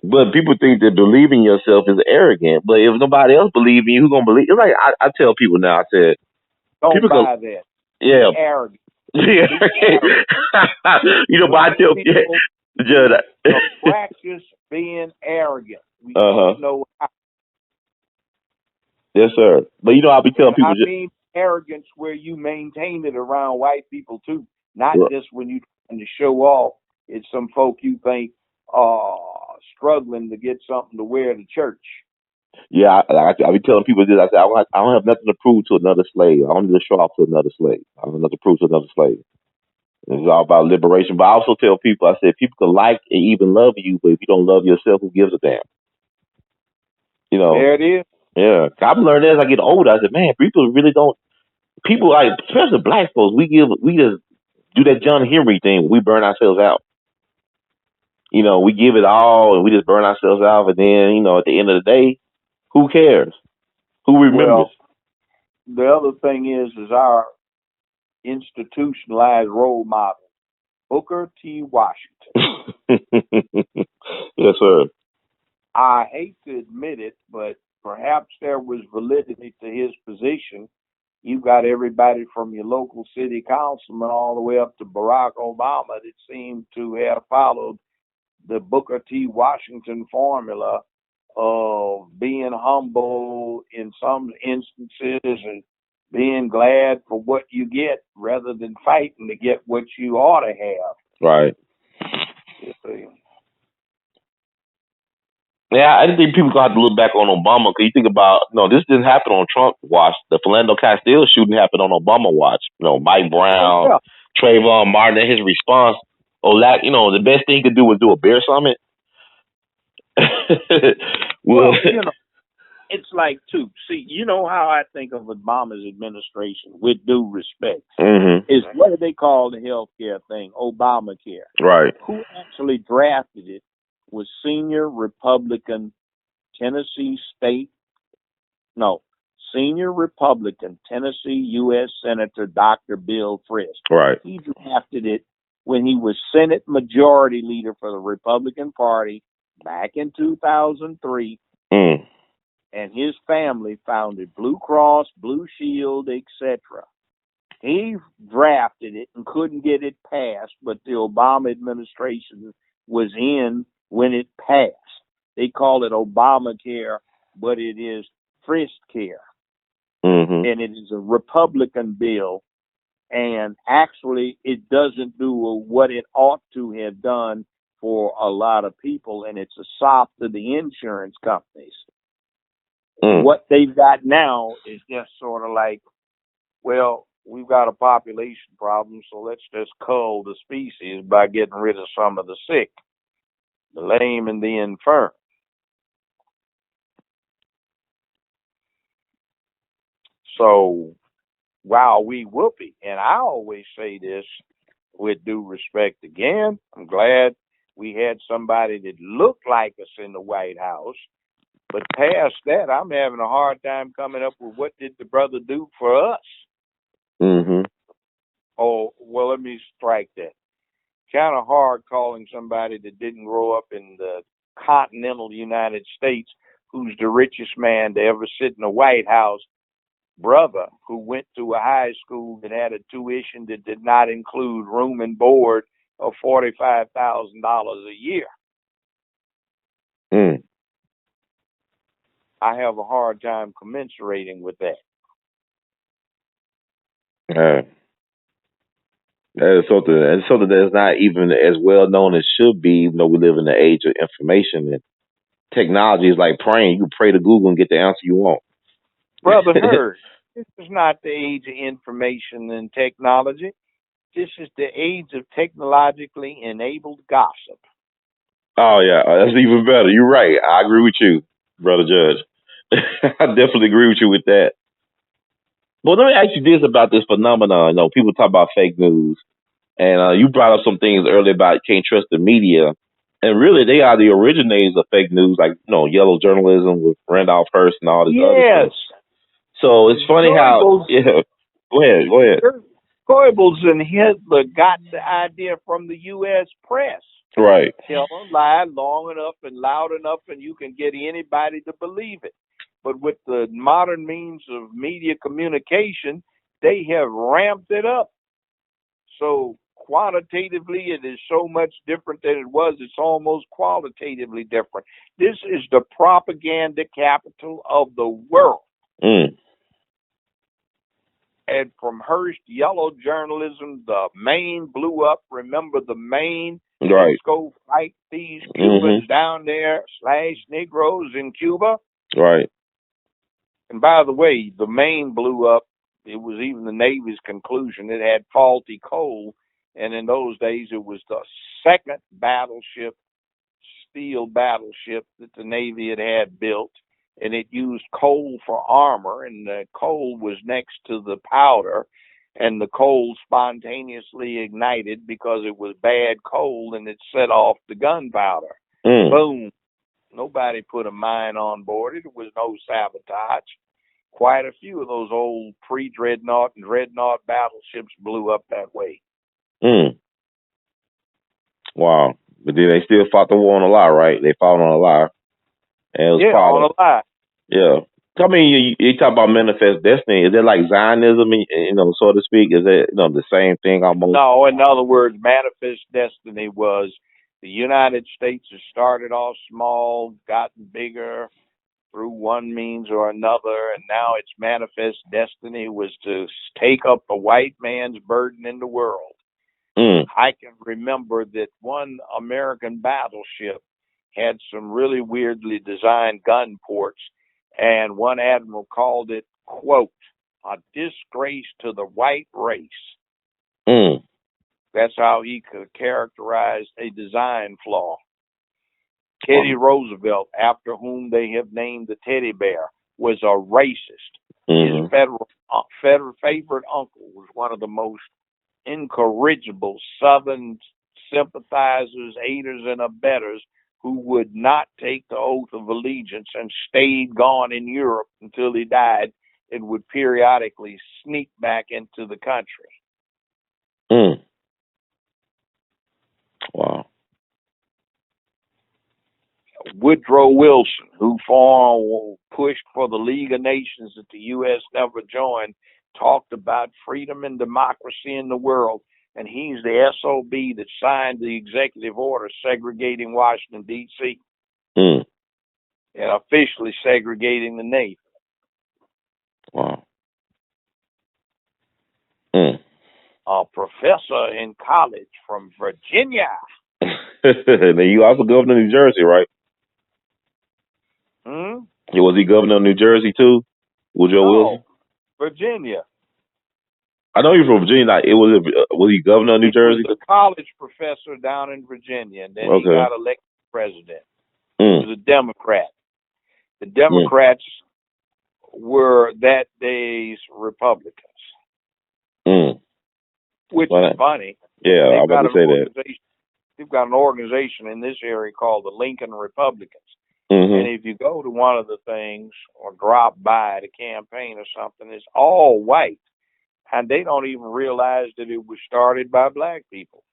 Speaker 4: But people think that believing yourself is arrogant. But if nobody else believes in you, who's gonna believe? It's like I tell people now. I said,
Speaker 3: don't buy that.
Speaker 4: Yeah.
Speaker 3: Be arrogant.
Speaker 4: Yeah. But I tell people,
Speaker 3: practice being arrogant. We don't know how.
Speaker 4: Yes, sir. But I'll be telling people.
Speaker 3: I mean arrogance where you maintain it around white people too, not just when you trying to show off. It's some folk you think are struggling to get something to wear to church.
Speaker 4: Yeah, I be telling people this. I say I don't have nothing to prove to another slave. I don't need to show off to another slave. I don't have nothing to prove to another slave. It's all about liberation. But I also tell people, I said, people can like and even love you, but if you don't love yourself, who gives a damn?
Speaker 3: There it is.
Speaker 4: Yeah, I've learned as I get older. I said, man, people really don't. People like, especially black folks, we just do that John Henry thing. We burn ourselves out. We give it all and we just burn ourselves out. And then, at the end of the day, who cares? Who remembers?
Speaker 3: Well, the other thing is our institutionalized role model, Booker T. Washington.
Speaker 4: Yes, sir.
Speaker 3: I hate to admit it, but perhaps there was validity to his position. You've got everybody from your local city councilman all the way up to Barack Obama that seemed to have followed the Booker T. Washington formula of being humble in some instances and being glad for what you get rather than fighting to get what you ought to have.
Speaker 4: Right. Yeah, I think people gonna have to look back on Obama because you think about this didn't happen on Trump watch. The Philando Castile shooting happened on Obama watch. Mike Brown, Trayvon Martin, and his response. The best thing he could do was do a beer summit. Well,
Speaker 3: you know, it's like too. See, you know how I think of Obama's administration, with due respect, is what do they call the healthcare thing? Obamacare.
Speaker 4: right,
Speaker 3: Who actually drafted it was senior Republican Tennessee State, no, senior Republican Tennessee U.S. Senator Dr. Bill Frist.
Speaker 4: right.
Speaker 3: He drafted it when he was Senate Majority Leader for the Republican Party back in 2003,
Speaker 4: Mm,
Speaker 3: and his family founded Blue Cross, Blue Shield, etc. He drafted it and couldn't get it passed, but the Obama administration was in when it passed. They call it Obamacare, but it is Frist Care, and it is a Republican bill. And actually, it doesn't do what it ought to have done for a lot of people, and it's a sop to the insurance companies. What they've got now is just sort of like, well, we've got a population problem, so let's just cull the species by getting rid of some of the sick, the lame, and the infirm. So, wow, we whoopee. And I always say this with due respect again. I'm glad we had somebody that looked like us in the White House. But past that, I'm having a hard time coming up with what did the brother do for us. Oh, well, let me strike that. Kind of hard calling somebody that didn't grow up in the continental United States, who's the richest man to ever sit in the White House, brother who went to a high school that had a tuition that did not include room and board of $45,000 a year. I have a hard time commensurating with that.
Speaker 4: That is something. It's something that's not even as well known as should be. Even though we live in the age of information and technology is like praying. You can pray to Google and get the answer you want.
Speaker 3: Brother Hurd, this is not the age of information and technology. This is the age of technologically enabled gossip.
Speaker 4: Oh yeah, that's even better. You're right. I agree with you, brother Judge. I definitely agree with you with that. Well, let me ask you this about this phenomenon. You know, people talk about fake news, and you brought up some things earlier about can't trust the media, and really they are the originators of fake news, like yellow journalism with Randolph Hearst and all this other
Speaker 3: Yes.
Speaker 4: stuff. So it's funny how Go ahead.
Speaker 3: Goebbels and Hitler got the idea from the U.S. press.
Speaker 4: Right.
Speaker 3: Tell a lie long enough and loud enough, and you can get anybody to believe it. But with the modern means of media communication, they have ramped it up. So quantitatively, it is so much different than it was. It's almost qualitatively different. This is the propaganda capital of the world. And from Hearst, yellow journalism, the Maine blew up. Remember the Maine?
Speaker 4: Right.
Speaker 3: Let's go fight these Cubans down there, / Negroes in Cuba.
Speaker 4: Right.
Speaker 3: And by the way, the Maine blew up. It was even the Navy's conclusion. It had faulty coal. And in those days, it was the second steel battleship that the Navy had built. And it used coal for armor, and the coal was next to the powder, and the coal spontaneously ignited because it was bad coal, and it set off the gunpowder. Boom. Nobody put a mine on board it. It was no sabotage. Quite a few of those old pre-dreadnought and dreadnought battleships blew up that way.
Speaker 4: Wow. But then they still fought the war on a lie, right? They fought on a lie. And it was
Speaker 3: on a lie.
Speaker 4: Yeah. Tell me, you talk about manifest destiny. Is it like Zionism, so to speak? Is it the same thing almost?
Speaker 3: No, in other words, manifest destiny was the United States has started off small, gotten bigger through one means or another, and now its manifest destiny was to take up the white man's burden in the world. I can remember that one American battleship had some really weirdly designed gun ports, and one admiral called it, quote, a disgrace to the white race. That's how he could characterize a design flaw. Teddy Roosevelt, after whom they have named the teddy bear, was a racist. His favorite uncle was one of the most incorrigible Southern sympathizers, aiders, and abettors who would not take the oath of allegiance and stayed gone in Europe until he died and would periodically sneak back into the country.
Speaker 4: Wow.
Speaker 3: Woodrow Wilson, who pushed for the League of Nations that the U.S. never joined, talked about freedom and democracy in the world, and he's the SOB that signed the executive order segregating Washington, D.C. And officially segregating the Navy.
Speaker 4: Wow.
Speaker 3: A professor in college from Virginia.
Speaker 4: Now, you also governor of New Jersey, right? Was he governor of New Jersey too? Woodrow Wilson?
Speaker 3: Virginia.
Speaker 4: I know you're from Virginia. Like, was he governor of New Jersey?
Speaker 3: He was a college professor down in Virginia, and then he got elected president. He was a Democrat. The Democrats were that day's Republicans. Which is funny.
Speaker 4: Yeah, I'm about to say that.
Speaker 3: They've got an organization in this area called the Lincoln Republicans. And if you go to one of the things or drop by the campaign or something, it's all white. And they don't even realize that it was started by black people.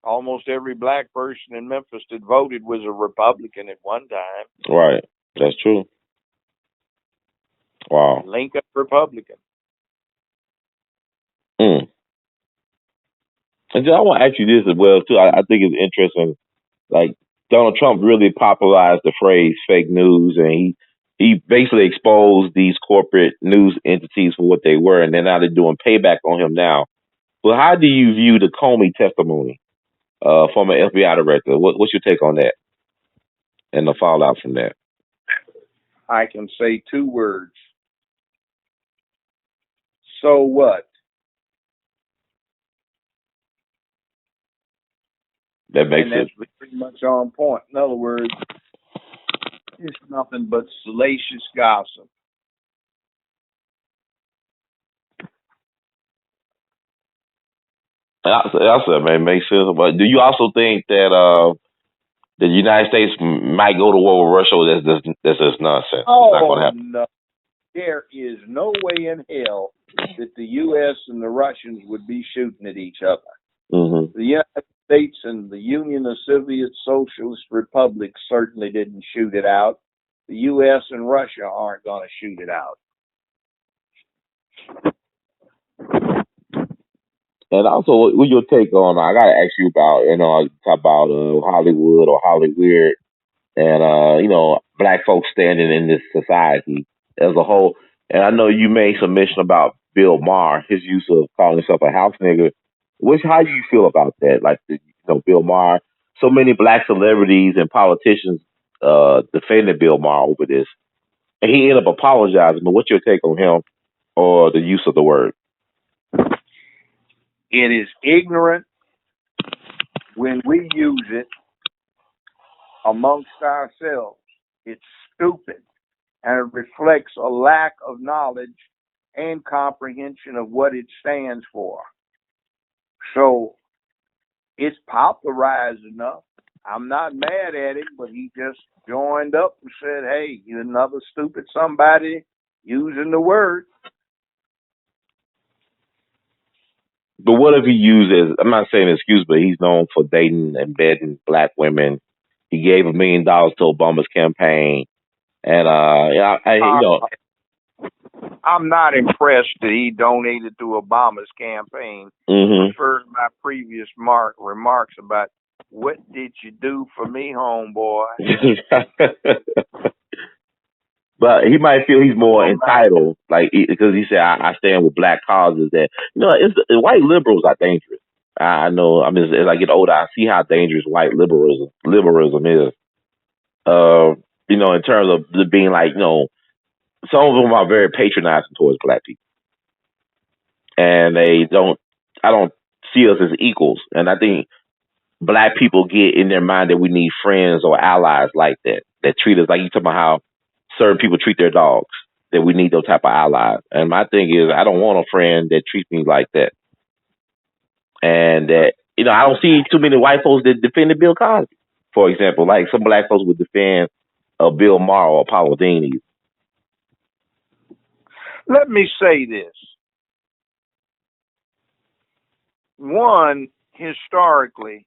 Speaker 3: Almost every black person in Memphis that voted was a Republican at one time.
Speaker 4: Right. That's true. Wow.
Speaker 3: Lincoln Republican.
Speaker 4: And I want to ask you this as well, too. I think it's interesting. Like, Donald Trump really popularized the phrase fake news, and he basically exposed these corporate news entities for what they were, and then now they're doing payback on him now. But how do you view the CoMEy testimony from an FBI director? What's your take on that and the fallout from that?
Speaker 3: I can say two words. So what?
Speaker 4: That makes sense.
Speaker 3: That's pretty much on point. In other words, it's nothing but salacious gossip.
Speaker 4: That makes sense. But do you also think that the United States might go to war with Russia? That's just nonsense.
Speaker 3: Oh,
Speaker 4: it's not going to happen.
Speaker 3: No. There is no way in hell that the U.S. and the Russians would be shooting at each other. The United States and the Union of Soviet Socialist Republics certainly didn't shoot it out. The U.S. and Russia aren't going to shoot it out.
Speaker 4: And also, what your take on? I gotta ask you about, talk about Hollywood or Hollyweird, and black folks standing in this society as a whole. And I know you made some mention about Bill Maher, his use of calling himself a house nigger. How do you feel about that? Like, Bill Maher, so many black celebrities and politicians defended Bill Maher over this, and he ended up apologizing. But what's your take on him or the use of the word?
Speaker 3: It is ignorant when we use it amongst ourselves. It's stupid, and it reflects a lack of knowledge and comprehension of what it stands for. So it's popularized enough. I'm not mad at him, but he just joined up and said, hey, you're another stupid somebody using the word.
Speaker 4: But what if he uses, I'm not saying excuse, but he's known for dating and bedding black women. He gave $1 million to Obama's campaign. And,
Speaker 3: I'm not impressed that he donated to Obama's campaign. Refer to my previous remarks about what did you do for me, homeboy?
Speaker 4: But he might feel he's more entitled, because he said, I stand with black causes. That white liberals are dangerous. I know. I mean, as I get older, I see how dangerous white liberalism is. In terms of being some of them are very patronizing towards black people, and I don't see us as equals. And I think black people get in their mind that we need friends or allies like that treat us like you talking about how certain people treat their dogs, that we need those type of allies. And my thing is, I don't want a friend that treats me like that. And that, I don't see too many white folks that defended Bill Cosby, for example. Like some black folks would defend Bill Maher or Paul Dini.
Speaker 3: Let me say this. One, historically,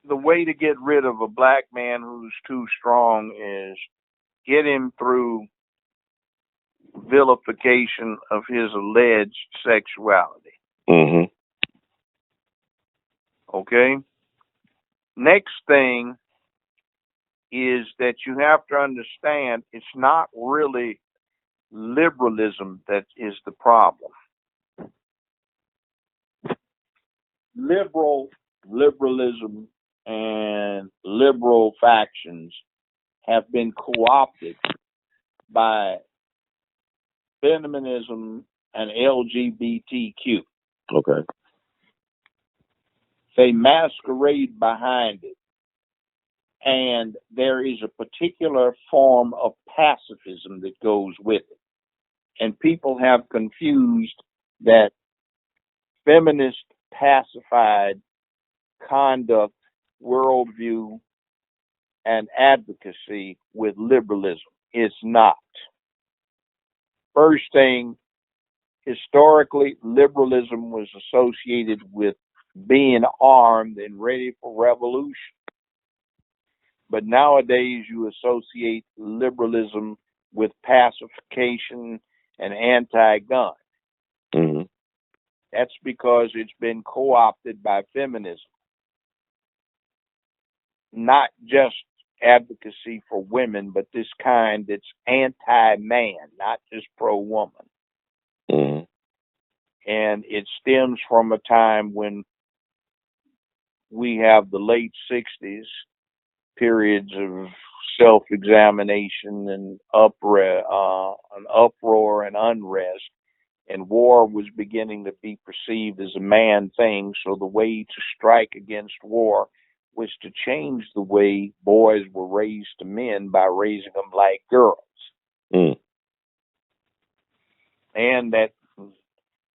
Speaker 3: the way to get rid of a black man who's too strong is get him through vilification of his alleged sexuality.
Speaker 4: Mm-hmm.
Speaker 3: Okay? Next thing is that you have to understand it's not really liberalism that is the problem. Liberalism and liberal factions have been co-opted by feminism and LGBTQ.
Speaker 4: Okay.
Speaker 3: They masquerade behind it. And there is a particular form of pacifism that goes with it. And people have confused that feminist pacified conduct, worldview, and advocacy with liberalism. It's not. First thing, historically, liberalism was associated with being armed and ready for revolution. But nowadays, you associate liberalism with pacification and anti-gun.
Speaker 4: Mm-hmm.
Speaker 3: That's because it's been co-opted by feminism. Not just advocacy for women, but this kind that's anti-man, not just pro-woman.
Speaker 4: Mm-hmm.
Speaker 3: And it stems from a time when we have the late 60s, periods of self-examination and uproar and unrest, and war was beginning to be perceived as a man thing. So the way to strike against war was to change the way boys were raised to men by raising them like girls.
Speaker 4: Mm.
Speaker 3: And that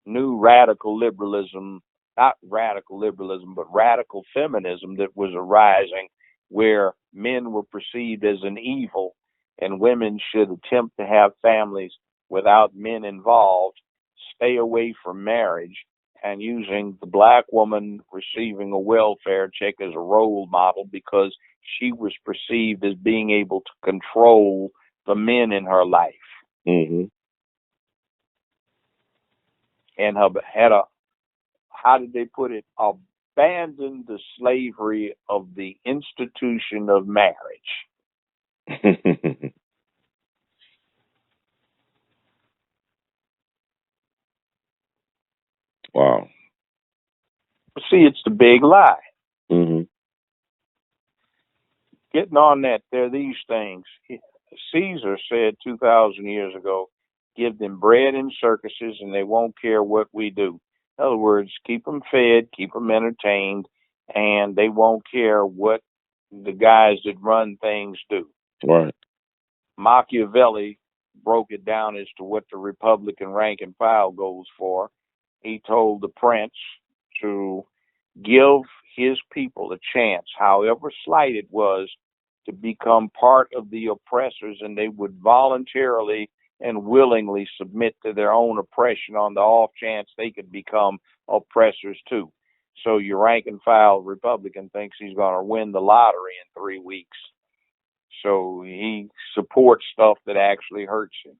Speaker 3: new radical liberalism, not radical liberalism, but radical feminism that was arising, where men were perceived as an evil and women should attempt to have families without men involved, stay away from marriage, and using the black woman receiving a welfare check as a role model because she was perceived as being able to control the men in her life.
Speaker 4: Mm-hmm.
Speaker 3: And had a, how did they put it, abandoned the slavery of the institution of marriage.
Speaker 4: Wow.
Speaker 3: See, it's the big lie.
Speaker 4: Mm-hmm.
Speaker 3: Getting on that, there are these things. Caesar said 2,000 years ago, give them bread and circuses and they won't care what we do. In other words, keep them fed, keep them entertained, and they won't care what the guys that run things do.
Speaker 4: Right.
Speaker 3: Machiavelli broke it down as to what the Republican rank and file goes for. He told the prince to give his people a chance, however slight it was, to become part of the oppressors, and they would voluntarily and willingly submit to their own oppression on the off chance they could become oppressors too. So your rank and file Republican thinks he's going to win the lottery in 3 weeks. So he supports stuff that actually hurts him.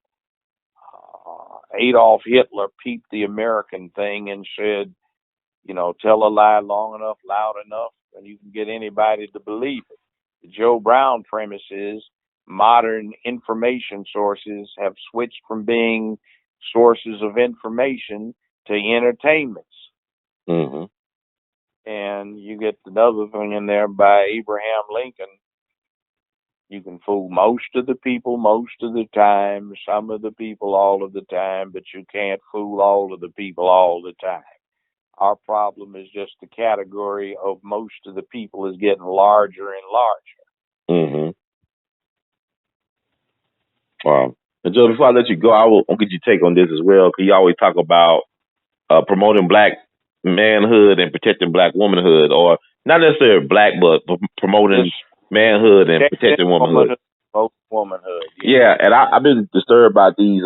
Speaker 3: Adolf Hitler peeped the American thing and said, tell a lie long enough, loud enough, and you can get anybody to believe it. The Joe Brown premise is modern information sources have switched from being sources of information to entertainments.
Speaker 4: Mm-hmm.
Speaker 3: And you get another thing in there by Abraham Lincoln. You can fool most of the people most of the time, some of the people all of the time, but you can't fool all of the people all the time. Our problem is just the category of most of the people is getting larger and larger.
Speaker 4: Mm-hmm. And Joe, before I let you go, I'll get your take on this as well, because you always talk about promoting black manhood and protecting black womanhood, or not necessarily black, but promoting
Speaker 3: Just
Speaker 4: manhood and protecting womanhood.
Speaker 3: Womanhood.
Speaker 4: Yeah, and I've been disturbed by these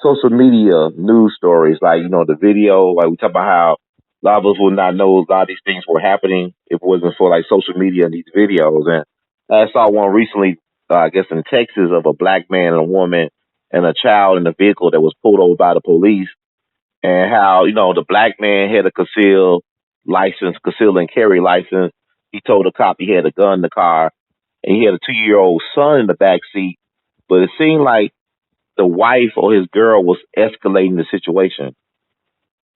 Speaker 4: social media news stories, like, the video, like we talk about how a lot of us would not know a lot of these things were happening if it wasn't for like social media and these videos. And I saw one recently, I guess in Texas, of a black man and a woman and a child in a vehicle that was pulled over by the police, and how, the black man had a conceal and carry license. He told the cop he had a gun in the car, and he had a 2-year-old son in the back seat. But it seemed like the wife or his girl was escalating the situation,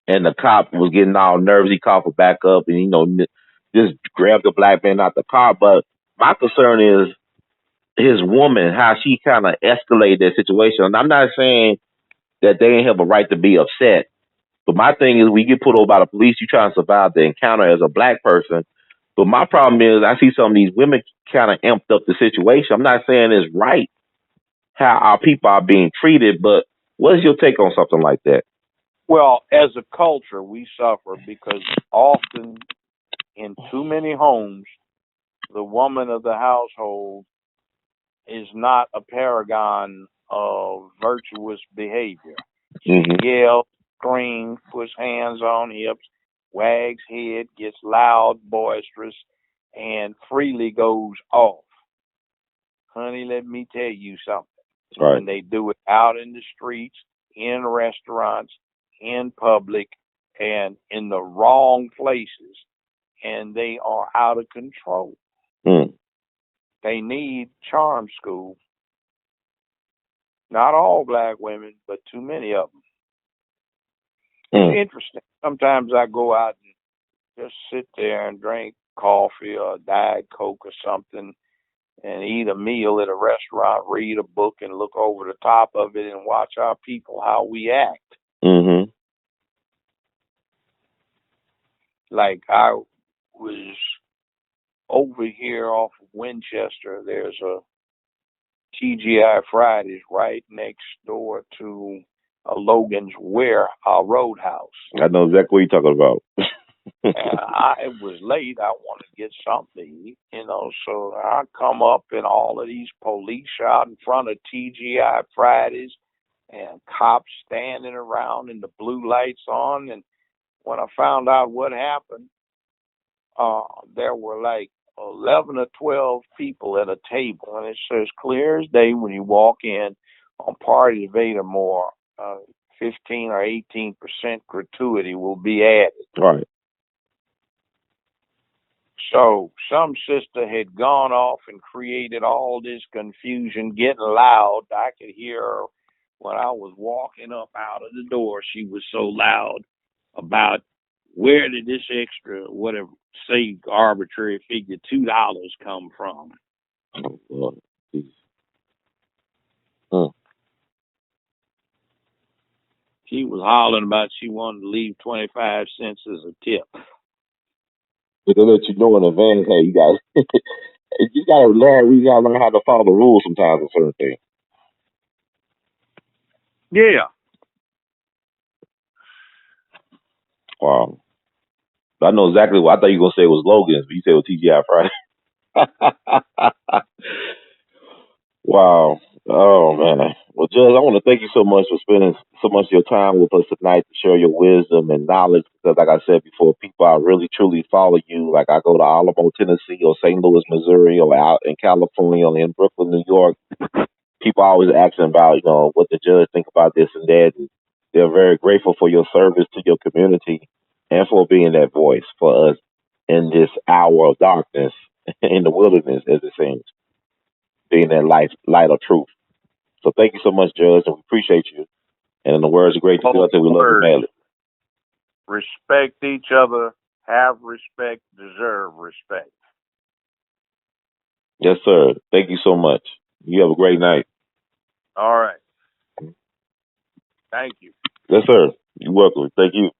Speaker 4: and the cop was getting all nervous. He called for backup, and just grabbed the black man out the car. But my concern is his woman, how she kind of escalated that situation. And I'm not saying that they ain't have a right to be upset, but my thing is, we get pulled over by the police, you try to survive the encounter as a black person. But my problem is, I see some of these women kind of amped up the situation. I'm not saying it's right how our people are being treated, but what is your take on something like that?
Speaker 3: Well, as a culture, we suffer because often in too many homes, the woman of the household is not a paragon of virtuous behavior. She yells, screams, puts hands on hips, wags head, gets loud, boisterous, and freely goes off. Honey, let me tell you something.
Speaker 4: Right.
Speaker 3: When they do it out in the streets, in restaurants, in public, and in the wrong places, and they are out of control. They need charm school. Not all black women, but too many of them. It's interesting. Sometimes I go out and just sit there and drink coffee or Diet Coke or something, and eat a meal at a restaurant, read a book, and look over the top of it and watch our people, how we act.
Speaker 4: Mm-hmm.
Speaker 3: Like I was over here off of Winchester. There's a TGI Fridays right next door to a Logan's Roadhouse.
Speaker 4: I know exactly what you're talking about.
Speaker 3: And it was late. I wanted to get something to eat, so I come up and all of these police out in front of TGI Fridays and cops standing around and the blue lights on. And when I found out what happened, there were like 11 or 12 people at a table, and it says clear as day when you walk in on parties of 8 or more, 15 or 18% gratuity will be added.
Speaker 4: Right.
Speaker 3: So some sister had gone off and created all this confusion, getting loud. I could hear her when I was walking up out of the door. She was so loud about where did this extra, whatever, say arbitrary figure, $2 come from?
Speaker 4: Oh, Lord.
Speaker 3: She was hollering about she wanted to leave 25 cents as a tip.
Speaker 4: But they let you know in advance, hey, you guys, we gotta learn how to follow the rules sometimes on certain things.
Speaker 3: Yeah.
Speaker 4: Wow. I know exactly what I thought you were gonna say it was Logan's, but you said it was TGI Friday. Wow. Oh man. Well, Judge, I want to thank you so much for spending so much of your time with us tonight to share your wisdom and knowledge. Because, like I said before, people I really truly follow you. Like I go to Alamo, Tennessee, or St. Louis, Missouri, or out in California, or in Brooklyn, New York. People always asking about, what the judge think about this and that. And they're very grateful for your service to your community and for being that voice for us in this hour of darkness in the wilderness, as it seems, being that light of truth. So thank you so much, Judge, and we appreciate you. And in the words of great to God, we love you madly.
Speaker 3: Respect each other, have respect, deserve respect.
Speaker 4: Yes, sir. Thank you so much. You have a great night.
Speaker 3: All right. Thank you.
Speaker 4: Yes, sir. You're welcome. Thank you.